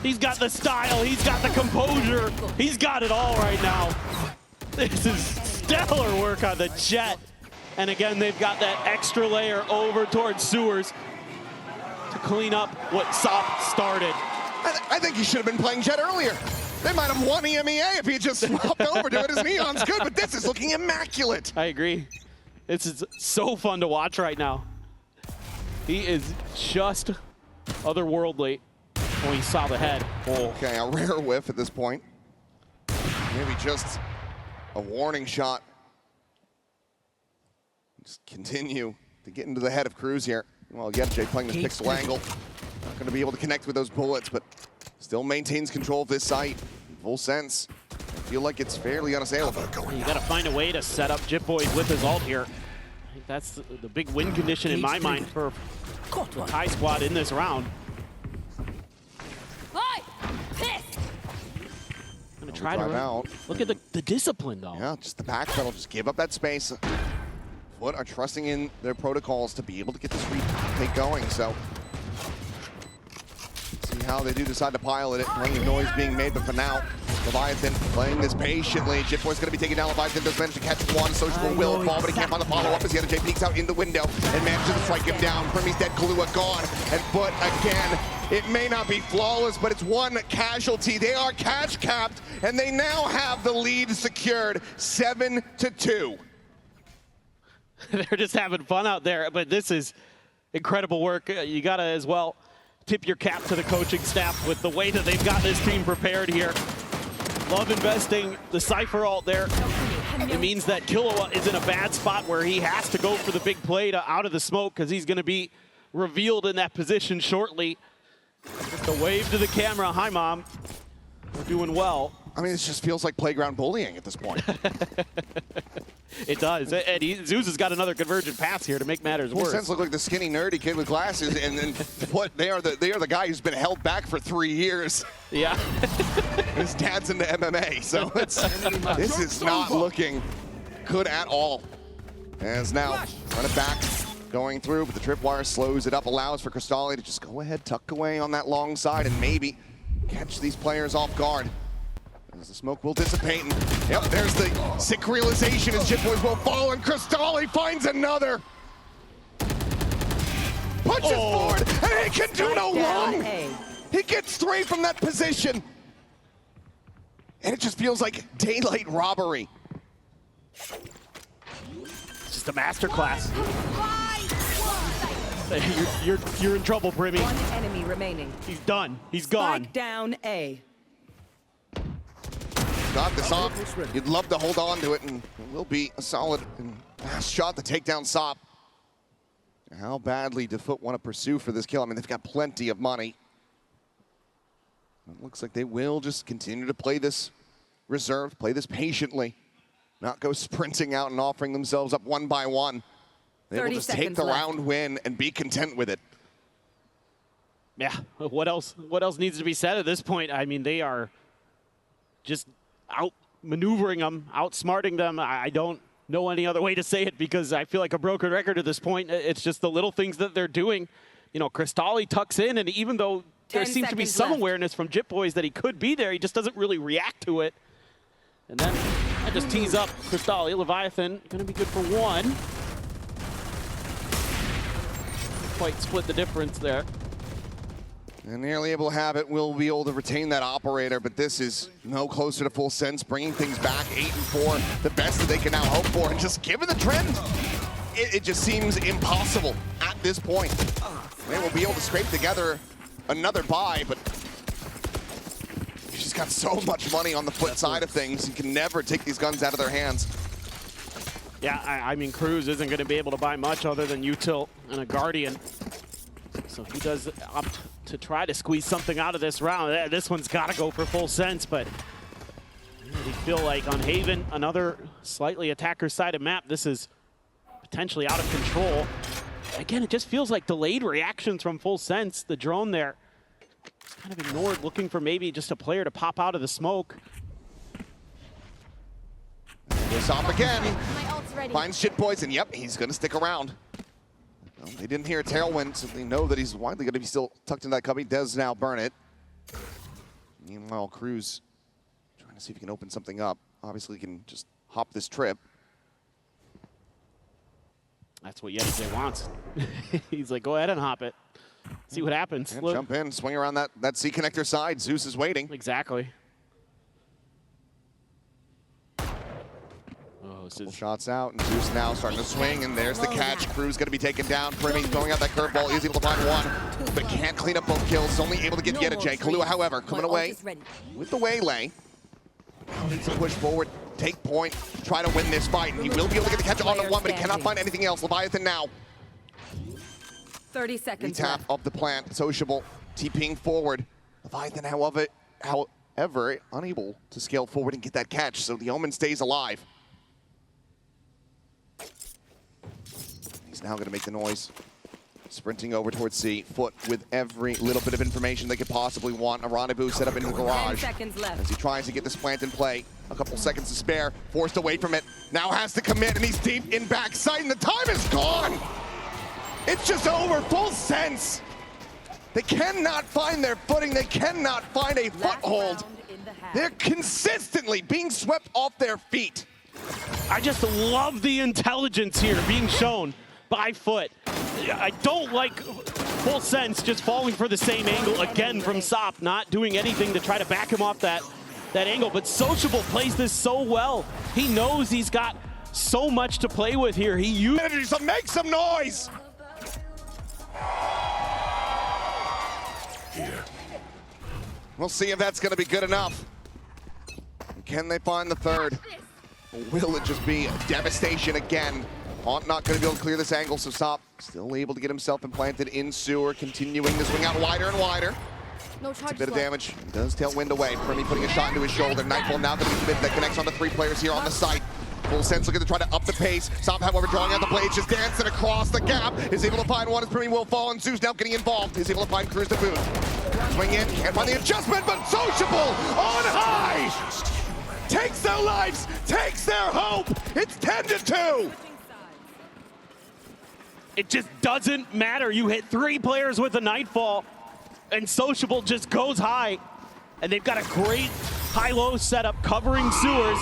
He's got the style, he's got the composure, he's got it all right now. This is stellar work on the jet. And again, they've got that extra layer over towards sewers to clean up what Saab started. I think he should have been playing jet earlier. They might have won EMEA if he just swapped over to it. His Neon's good, but this is looking immaculate. I agree. This is so fun to watch right now. He is just otherworldly. Oh, he saw the head. Oh. Okay, a rare whiff at this point. Maybe just a warning shot. Just continue to get into the head of Cruz here. Well, Yevjay playing this pixel angle. Not going to be able to connect with those bullets, but still maintains control of this site. Full sense. I feel like it's fairly unassailable. You got to find a way to set up Jitboy with his ult here. I think that's the big win condition in my mind for the Thai squad in this round. Gonna try to out. Look at the discipline, though. Yeah, just the backpedal, just give up that space. FUT are trusting in their protocols to be able to get this retake going, so see how they do decide to pilot it. Plenty of noise being made, but for now, Leviathan playing this patiently. Jitboy's going to be taking down. Leviathan does manage to catch one. Sociable will fall, but he can't find the follow-up as Yevjay peeks out in the window and manages to strike him down. Primi's dead, Kahlua gone, and FUT again. It may not be flawless, but it's one casualty. They are cash capped, and they now have the lead secured 7-2. They're just having fun out there, but this is incredible work. You got to, as well, tip your cap to the coaching staff with the way that they've got this team prepared here. Love investing the Cypher ult there. It means that Killua is in a bad spot where he has to go for the big play to out of the smoke because he's going to be revealed in that position shortly. Just a wave to the camera. Hi, Mom. We're doing well. I mean, it just feels like playground bullying at this point. It does. And Zeus has got another convergent pass here to make matters Full worse. Sense look like the skinny, nerdy kid with glasses, and then what? They are the guy who's been held back for 3 years. Yeah. His dad's into MMA, so this is not looking good at all. As now, run it back, going through, but the tripwire slows it up, allows for Cristalli to just go ahead, tuck away on that long side, and maybe catch these players off guard. As the smoke will dissipate, and yep, there's the sick realization as Jitboys will fall, and Cristalli finds another. Punches forward, and he can do no wrong. He gets 3 from that position. And it just feels like daylight robbery. Just a masterclass. You're in trouble, Brimmy. One enemy remaining. He's done. He's gone. Spike down A. Got this off. You'd love to hold on to it, and it will be a solid and fast shot to take down Sop. How badly do FUT want to pursue for this kill? I mean, they've got plenty of money. It looks like they will just continue to play this reserved, play this patiently, not go sprinting out and offering themselves up one by one. They will just take the round win and be content with it. Yeah, what else needs to be said at this point? I mean, they are just out-maneuvering them, outsmarting them. I don't know any other way to say it because I feel like a broken record at this point. It's just the little things that they're doing. You know, Cristalli tucks in, and even though there seems to be some awareness from Jitboys that he could be there, he just doesn't really react to it. And then I just tease up Cristalli. Leviathan going to be good for 1. Quite split the difference there. And nearly able to have it, will be able to retain that operator, but this is no closer to Full Sense, bringing things back 8-4, the best that they can now hope for, and just given the trend, it just seems impossible at this point. They will be able to scrape together another buy, but she's got so much money on the FUT side of things, you can never take these guns out of their hands. Yeah, I mean, Cruz isn't going to be able to buy much other than Util and a Guardian. So he does opt to try to squeeze something out of this round. This one's got to go for Full Sense, but I really feel like on Haven, another slightly attacker-sided map, this is potentially out of control. Again, it just feels like delayed reactions from Full Sense. The drone there is kind of ignored, looking for maybe just a player to pop out of the smoke. This off again, finds Jitboys, and yep, he's gonna stick around. Well, they didn't hear a tailwind, so they know that he's widely gonna be still tucked in that cubby. Does now burn it. Meanwhile, Cruz trying to see if he can open something up. Obviously, he can just hop this trip. That's what Yedizay wants. He's like, go ahead and hop it. See what happens. And jump in, swing around that C connector side. Zeus is waiting. Exactly. Couple shots out, and Zeus now starting to swing, and there's the catch. Cruz going to be taken down. Primmy throwing out that curveball. He's able to find 1, but can't clean up both kills. Only able to get Yedijay. Kahlua, however, coming away with the waylay. Now needs to push forward, take point, try to win this fight, and he will be able to get the catch on the 1, but he cannot find anything else. Leviathan now. 30 seconds Retap of the plant. Sociable TPing forward. Leviathan, however, unable to scale forward and get that catch, so the Omen stays alive. He's now going to make the noise. Sprinting over towards C. FUT with every little bit of information they could possibly want. A rendezvous set up in the garage. 10 seconds left. As he tries to get this plant in play. A couple seconds to spare. Forced away from it. Now has to commit, and he's deep in backside, and the time is gone! It's just over. Full Sense! They cannot find their footing. They cannot find a foothold. They're consistently being swept off their feet. I just love the intelligence here being shown by FUT. I don't like Full Sense just falling for the same angle again from Sop, not doing anything to try to back him off that angle, but Sociable plays this so well. He knows he's got so much to play with here. He uses so make some noise! Here. We'll see if that's going to be good enough. Can they find the 3rd? Or will it just be devastation again Haunt not going to be able to clear this angle, so Sop still able to get himself implanted in sewer, continuing to swing out wider and wider. No It's a charges bit of left. damage. He does tailwind away. Primi putting a shot into his shoulder. Nightfall now going to be the mid that connects on the 3 players here on the site. Full Sense looking to try to up the pace. Sop, however, drawing out the blades, just dancing across the gap. Is able to find one as Primi will fall, and Zeus now getting involved. Is able to find Cruz to boot. Swing in, can't find the adjustment, but Sociable on high! Takes their lives, takes their hope. It's 10-2. It just doesn't matter. You hit 3 players with a Nightfall, and Sociable just goes high. And they've got a great high-low setup covering sewers.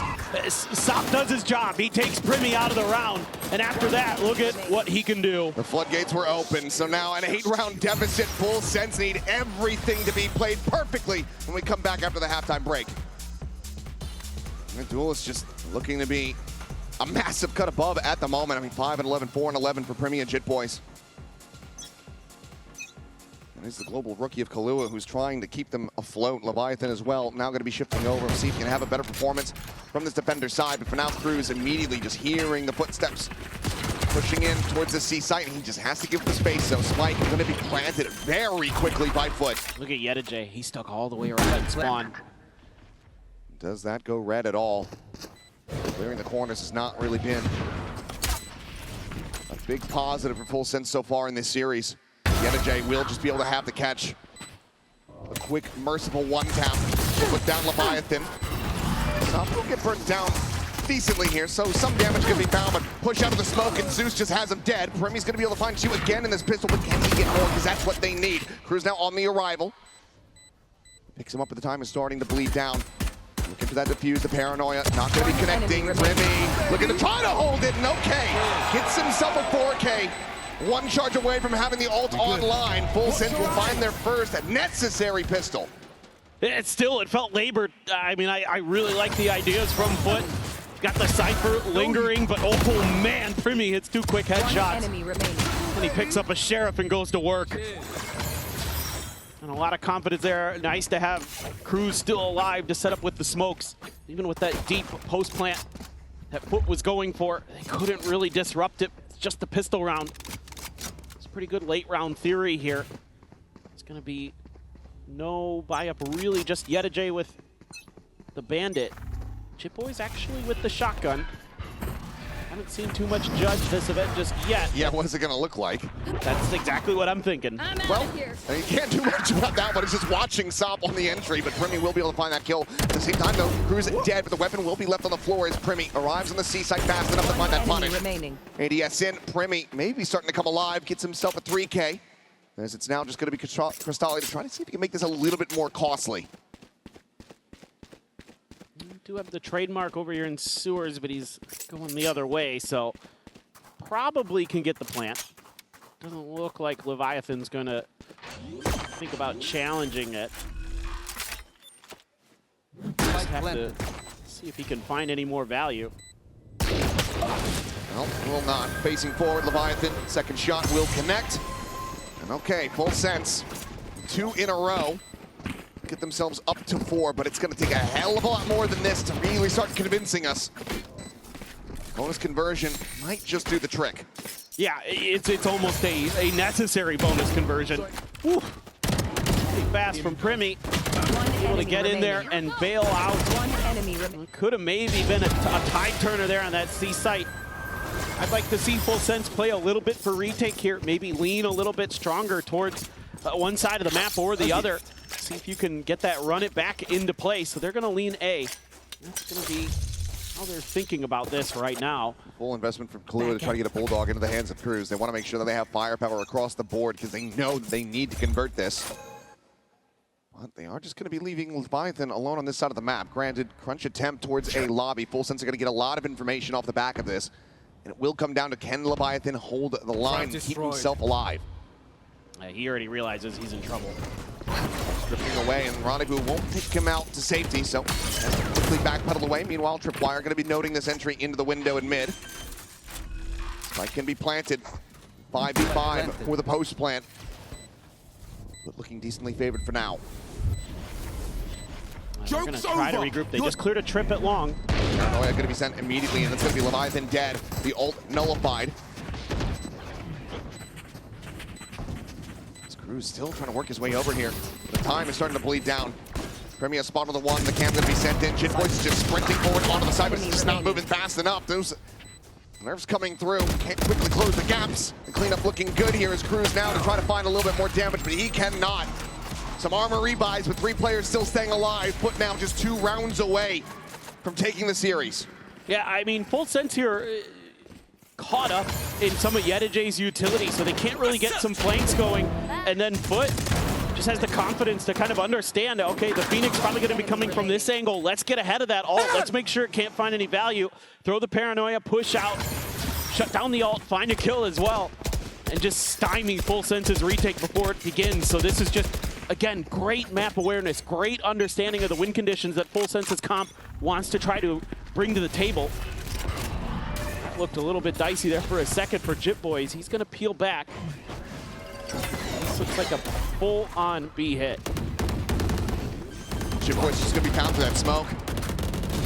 Sop does his job. He takes Primi out of the round. And after that, look at what he can do. The floodgates were open, so now an 8-round deficit. Full Sense need everything to be played perfectly when we come back after the halftime break. The duel is just looking to be a massive cut above at the moment. I mean, 5-11, 4-11 for Primi and Jit Boys. And he's the global rookie of Kahlua who's trying to keep them afloat. Leviathan as well, now going to be shifting over. See if he can have a better performance from this defender side. But for now, Cruz immediately just hearing the footsteps pushing in towards the C site, and he just has to give the space. So Spike is going to be planted very quickly by FUT. Look at Yedajay. He stuck all the way around spawn. Does that go red at all? Clearing the corners has not really been a big positive for Full Sense so far in this series. Yedajay will just be able to have the catch. A quick, merciful one-tap. Put down Leviathan. Sop will get burnt down decently here, so some damage can be found, but push out of the smoke, and Zeus just has him dead. Primi's going to be able to find you again in this pistol, but can he get more? Because that's what they need. Cruz now on the arrival. Picks him up at the time and starting to bleed down. Looking for that defuse, the paranoia, not going to be connecting. Primi looking to try to hold it, and okay. Gets himself a 4K. 1 charge away from having the ult online. Full Sense will find their first necessary pistol. It felt labored. I mean, I really like the ideas from FUT. Got the Cypher lingering, but oh man, Primi hits 2 quick headshots. And he picks up a Sheriff and goes to work. And a lot of confidence there. Nice to have Cruz still alive to set up with the smokes. Even with that deep post plant that FUT was going for, they couldn't really disrupt it. It's just the pistol round. It's a pretty good late round theory here. It's going to be no buy up, really just Yedajay with the Bandit. Jit Boys actually with the shotgun. Haven't seen too much Judge this event just yet. Yeah, what is it going to look like? That's exactly what I'm thinking. Well, I mean, you can't do much about that one. It's just watching Sop on the entry, but Primi will be able to find that kill. At the same time, though, Cruz dead, but the weapon will be left on the floor as Primi arrives on the C site fast enough to find that punish. ADS in, Primi maybe starting to come alive, gets himself a 3K. As it's now just going to be Cristalli to try to see if he can make this a little bit more costly. Do have the trademark over here in sewers, but he's going the other way, so probably can get the plant. Doesn't look like Leviathan's gonna think about challenging it. Just have to see if he can find any more value. Well, will not. Facing forward, Leviathan. Second shot will connect. And okay, Full Sense. 2 in a row. Get themselves up to 4, but it's going to take a hell of a lot more than this to really start convincing us. Bonus conversion might just do the trick. Yeah, it's almost a necessary bonus conversion. Woo. Pretty fast from Primi. Able to get in there and bail out. Could have maybe been a tide turner there on that C site. I'd like to see Full Sense play a little bit for retake here. Maybe lean a little bit stronger towards one side of the map or the other. See if you can get that run it back into play. So they're going to lean A. That's going to be how they're thinking about this right now. Full investment from Kahlua to try to get a Bulldog into the hands of Cruz. They want to make sure that they have firepower across the board because they know that they need to convert this. But they are just going to be leaving Leviathan alone on this side of the map. Granted, crunch attempt towards a lobby. Full Sense are going to get a lot of information off the back of this. And it will come down to can Leviathan hold the line and keep himself alive. He already realizes he's in trouble. Stripping away, and Rendezvous won't take him out to safety, so quickly backpedal away. Meanwhile, Tripwire going to be noting this entry into the window in mid. Spike can be planted. 5v5 for the post plant. But looking decently favored for now. They're going to try to regroup. They just cleared a trip at long. Paranoia going to be sent immediately, and that's going to be Leviathan dead. The ult nullified. Cruz still trying to work his way over here. The time is starting to bleed down. Premier spot on the one. The cam's going to be sent in. Jitboys is just sprinting forward onto the side, but he's just not moving fast enough. Those nerves coming through. Can't quickly close the gaps. The cleanup looking good here as Cruz now to try to find a little bit more damage, but he cannot. Some armor rebuys with 3 players still staying alive. Put now just 2 rounds away from taking the series. Yeah, I mean, Full Sense here caught up in some of Yedijay's utility, so they can't really get some flanks going. And then FUT just has the confidence to kind of understand, okay, the Phoenix probably going to be coming from this angle. Let's get ahead of that ult. Let's make sure it can't find any value. Throw the Paranoia, push out, shut down the ult, find a kill as well, and just stymie Full Sense's retake before it begins. So this is just, again, great map awareness, great understanding of the win conditions that Full Sense's comp wants to try to bring to the table. That looked a little bit dicey there for a second for Jitboys. He's going to peel back. This looks like a full-on B hit. Jitboys is just going to be found for that smoke.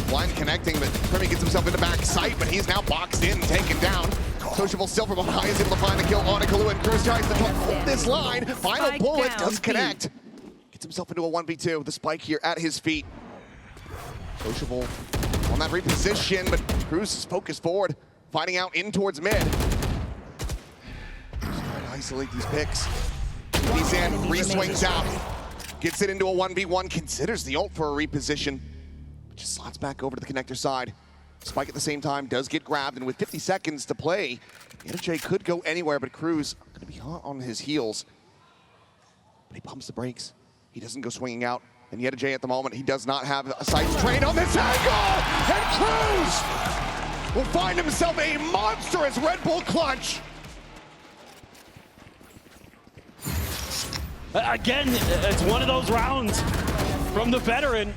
Blind connecting, but Primi gets himself into back sight, but he's now boxed in, taken down. Sociable still from behind is able to find the kill on a Kalu, and Cruz tries to hold this line. Final Spike bullet down, does B. connect. Gets himself into a 1v2. The spike here at his feet. Sociable on that reposition, but Cruz is focused forward, fighting out in towards mid. Just trying to isolate these picks. He's in, re-swings out. Gets it into a 1v1, considers the ult for a reposition. Just slots back over to the connector side. Spike at the same time does get grabbed, and with 50 seconds to play, Yedijay could go anywhere, but Cruz going to be hot on his heels. But he pumps the brakes. He doesn't go swinging out. And Yedijay at the moment, he does not have a sights trained on this angle! And Cruz will find himself a monstrous Red Bull clutch! Again, it's one of those rounds from the veteran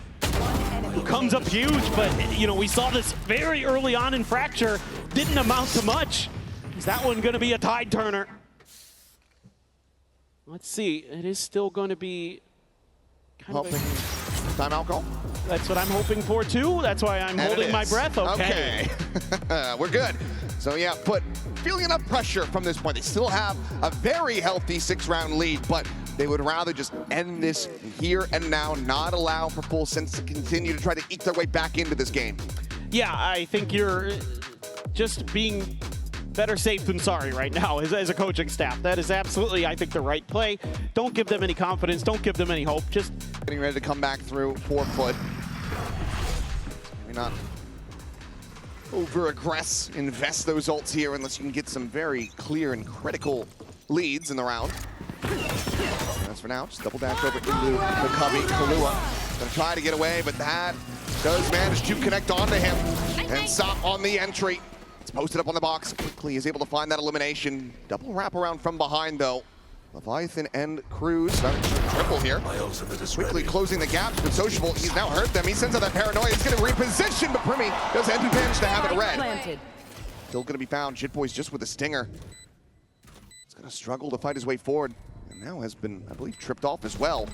who comes up huge, but you know, we saw this very early on in Fracture, didn't amount to much. Is that one going to be a tide turner? Let's see, it is still going to be kind of a... Timeout call? That's what I'm hoping for too. That's why I'm holding my breath. Okay. We're good. So yeah, but feeling enough pressure from this point. They still have a very healthy 6-round lead, but they would rather just end this here and now, not allow for Full Sense to continue to try to eke their way back into this game. Yeah, I think you're just being better safe than sorry right now as a coaching staff. That is absolutely, I think, the right play. Don't give them any confidence. Don't give them any hope. Just getting ready to come back through 4 FUT. Maybe not over-aggress, invest those ults here unless you can get some very clear and critical leads in the round. As for now, just double dash over into the cubby. Kahlua gonna try to get away, but that does manage to connect onto him. And Sop on the entry. It's posted up on the box. Quickly is able to find that elimination. Double wrap around from behind though. Leviathan and Cruz, triple here. Quickly closing the gaps, but Sociable, he's now hurt them. He sends out that Paranoia. He's gonna reposition, but Primi does end manage to have it red. Planted. Still gonna be found. Jitboys just with a stinger. He's gonna struggle to fight his way forward. And now has been, I believe, tripped off as well.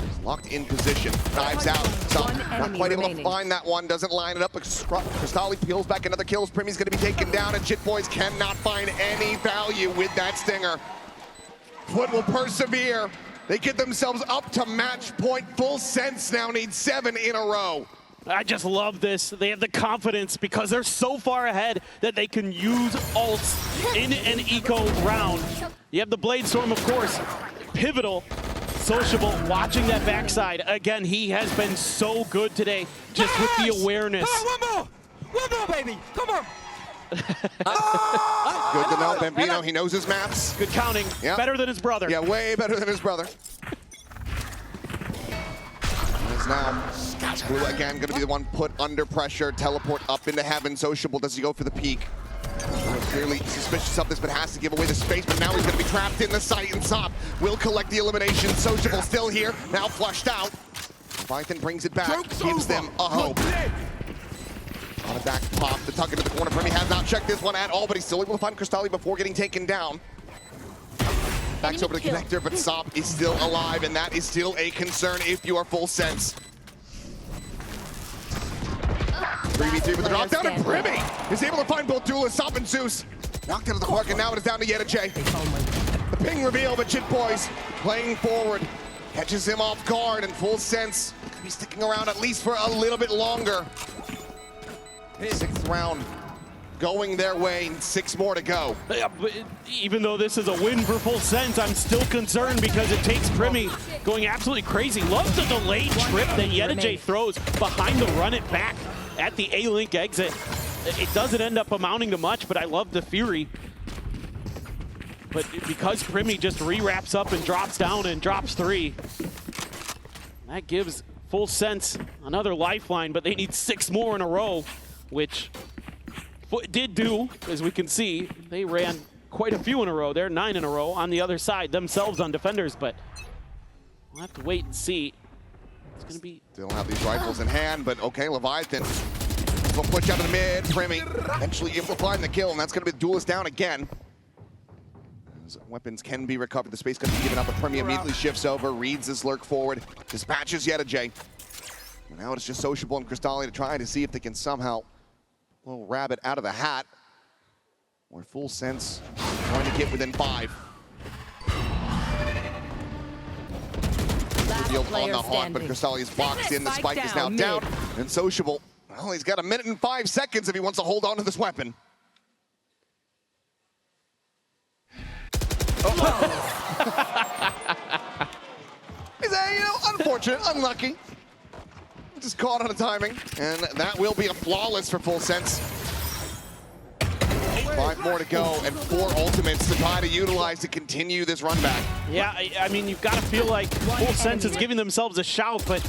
He's locked in position. Dives out. Stop. Not quite able to find that one. Doesn't line it up. Cristali peels back another kills. Primi's gonna be taken down, and Jitboys cannot find any value with that stinger. FUT will persevere. They get themselves up to match point. Full Sense now needs 7 in a row. I just love this. They have the confidence because they're so far ahead that they can use ults in an eco round. You have the Blade Storm, of course, pivotal. Sociable, watching that backside. Again, he has been so good today, just with the awareness. Oh, one more, baby, come on. Good to know, Bambino, he knows his maps. Good counting, Yep. Better than his brother. Yeah, way better than his brother. Is now Blue again going to be the one put under pressure. Teleport up into heaven. Sociable, does he go for the peak? Clearly suspicious of this, but has to give away the space. But now he's going to be trapped in the site, and Sop will collect the elimination. Sociable still here, now flushed out. Python brings it back, gives them a hope. On a back pop, the tuck into the corner. Primi has not checked this one at all, but he's still able to find Cristali before getting taken down. Backs over the connector, but Sop is still alive, and that is still a concern if you are Full Sense. 3v3 with the drop down, and Player Primi is able to find both duelists up and Zeus. Knocked out of the park, and now it is down to Yedajay. The ping reveal, but Jit Boys playing forward. Catches him off guard, and Full Sense could be sticking around at least for a little bit longer. 6th round going their way, and 6 more to go. Yeah, but even though this is a win for Full Sense, I'm still concerned because it takes Primi going absolutely crazy. Loves the delayed trip that Yedajay throws behind the run it back at the A-Link exit. It doesn't end up amounting to much, but I love the Fury. But because Primi just re-wraps up and drops down and drops 3, that gives Full Sense another lifeline, but they need 6 more in a row, which FUT did do, as we can see. They ran quite a few in a row. They're 9 in a row on the other side, themselves on defenders, but we'll have to wait and see. It's going to be... Still have these rifles in hand, but okay, Leviathan will push out of the mid. Primi eventually able to find the kill, and that's going to be the duelist down again. As weapons can be recovered, the space can be given up, but Primi immediately shifts over, reads his lurk forward, dispatches Yedajay. Now it's just Sociable and Cristalli to try to see if they can somehow little rabbit out of the hat. Or Full Sense trying to get within 5. Revealed on the hawk, but Cristalli is boxed in. The spike is now down. And Sociable, well, he's got 1 minute and 5 seconds if he wants to hold on to this weapon. Is that, you know, unfortunate, unlucky. Just caught on the timing, and that will be a flawless for Full Sense. 5 more to go, and 4 ultimates to try to utilize to continue this run back. Yeah, I mean, you've got to feel like Full Sense is giving themselves a shout, but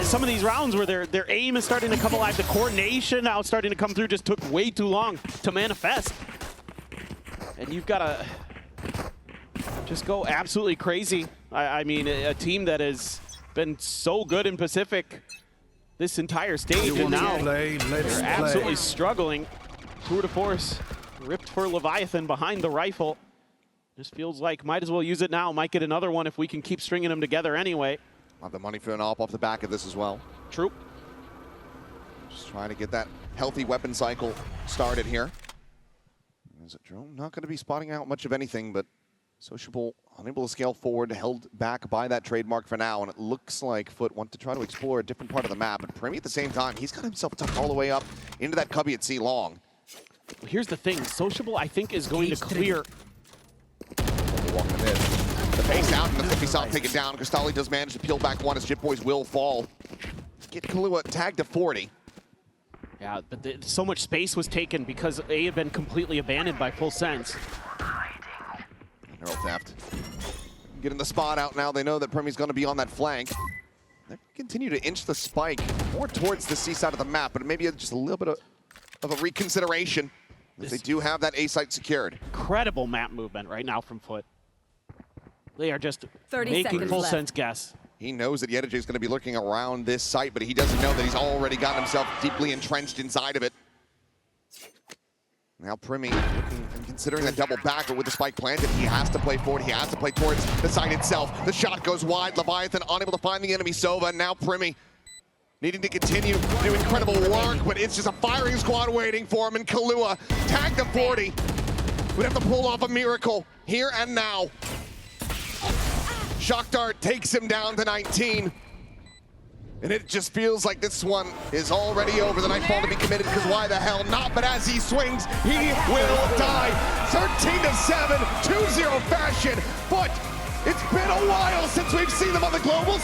some of these rounds where their aim is starting to come alive, the coordination now starting to come through, just took way too long to manifest. And you've got to just go absolutely crazy. I mean, a team that has been so good in Pacific this entire stage, and now they're absolutely struggling. Tour de force ripped for Leviathan behind the rifle. Just feels like might as well use it now. Might get another one if we can keep stringing them together anyway. Have the money for an AWP off the back of this as well. True. Just trying to get that healthy weapon cycle started here. Is it Drone? Not going to be spotting out much of anything, but Sociable unable to scale forward, held back by that trademark for now, and it looks like FUT want to try to explore a different part of the map. And Primi at the same time, he's got himself tucked all the way up into that cubby at C long. Well, here's the thing, Sociable I think is going to clear. Walking in. The face out, and the 50 soft take it down. Cristalli does manage to peel back 1 as Jit Boys will fall. Get Kahlua tagged to 40. Yeah, but so much space was taken because A had been completely abandoned by Full Sense. Neural theft. Getting the spot out now. They know that Primi's going to be on that flank. They continue to inch the spike more towards the C side of the map, but maybe just a little bit of a reconsideration. They do have that A site secured. Incredible map movement right now from FUT. They are just 30 making seconds Full left. Sense guess. He knows that Yedajay is going to be lurking around this site, but he doesn't know that he's already got himself deeply entrenched inside of it. Now Primi looking and considering that double backer with the spike planted. He has to play forward. He has to play towards the site itself. The shot goes wide. Leviathan unable to find the enemy Sova. Now Primi needing to continue to do incredible work, but it's just a firing squad waiting for him. And Kahlua tagged to 40. Would have to pull off a miracle here and now. Shock Dart takes him down to 19. And it just feels like this one is already over. The Nightfall to be committed, because why the hell not? But as he swings, he will die. 13-7, 2-0 fashion. But it's been a while since we've seen them on the global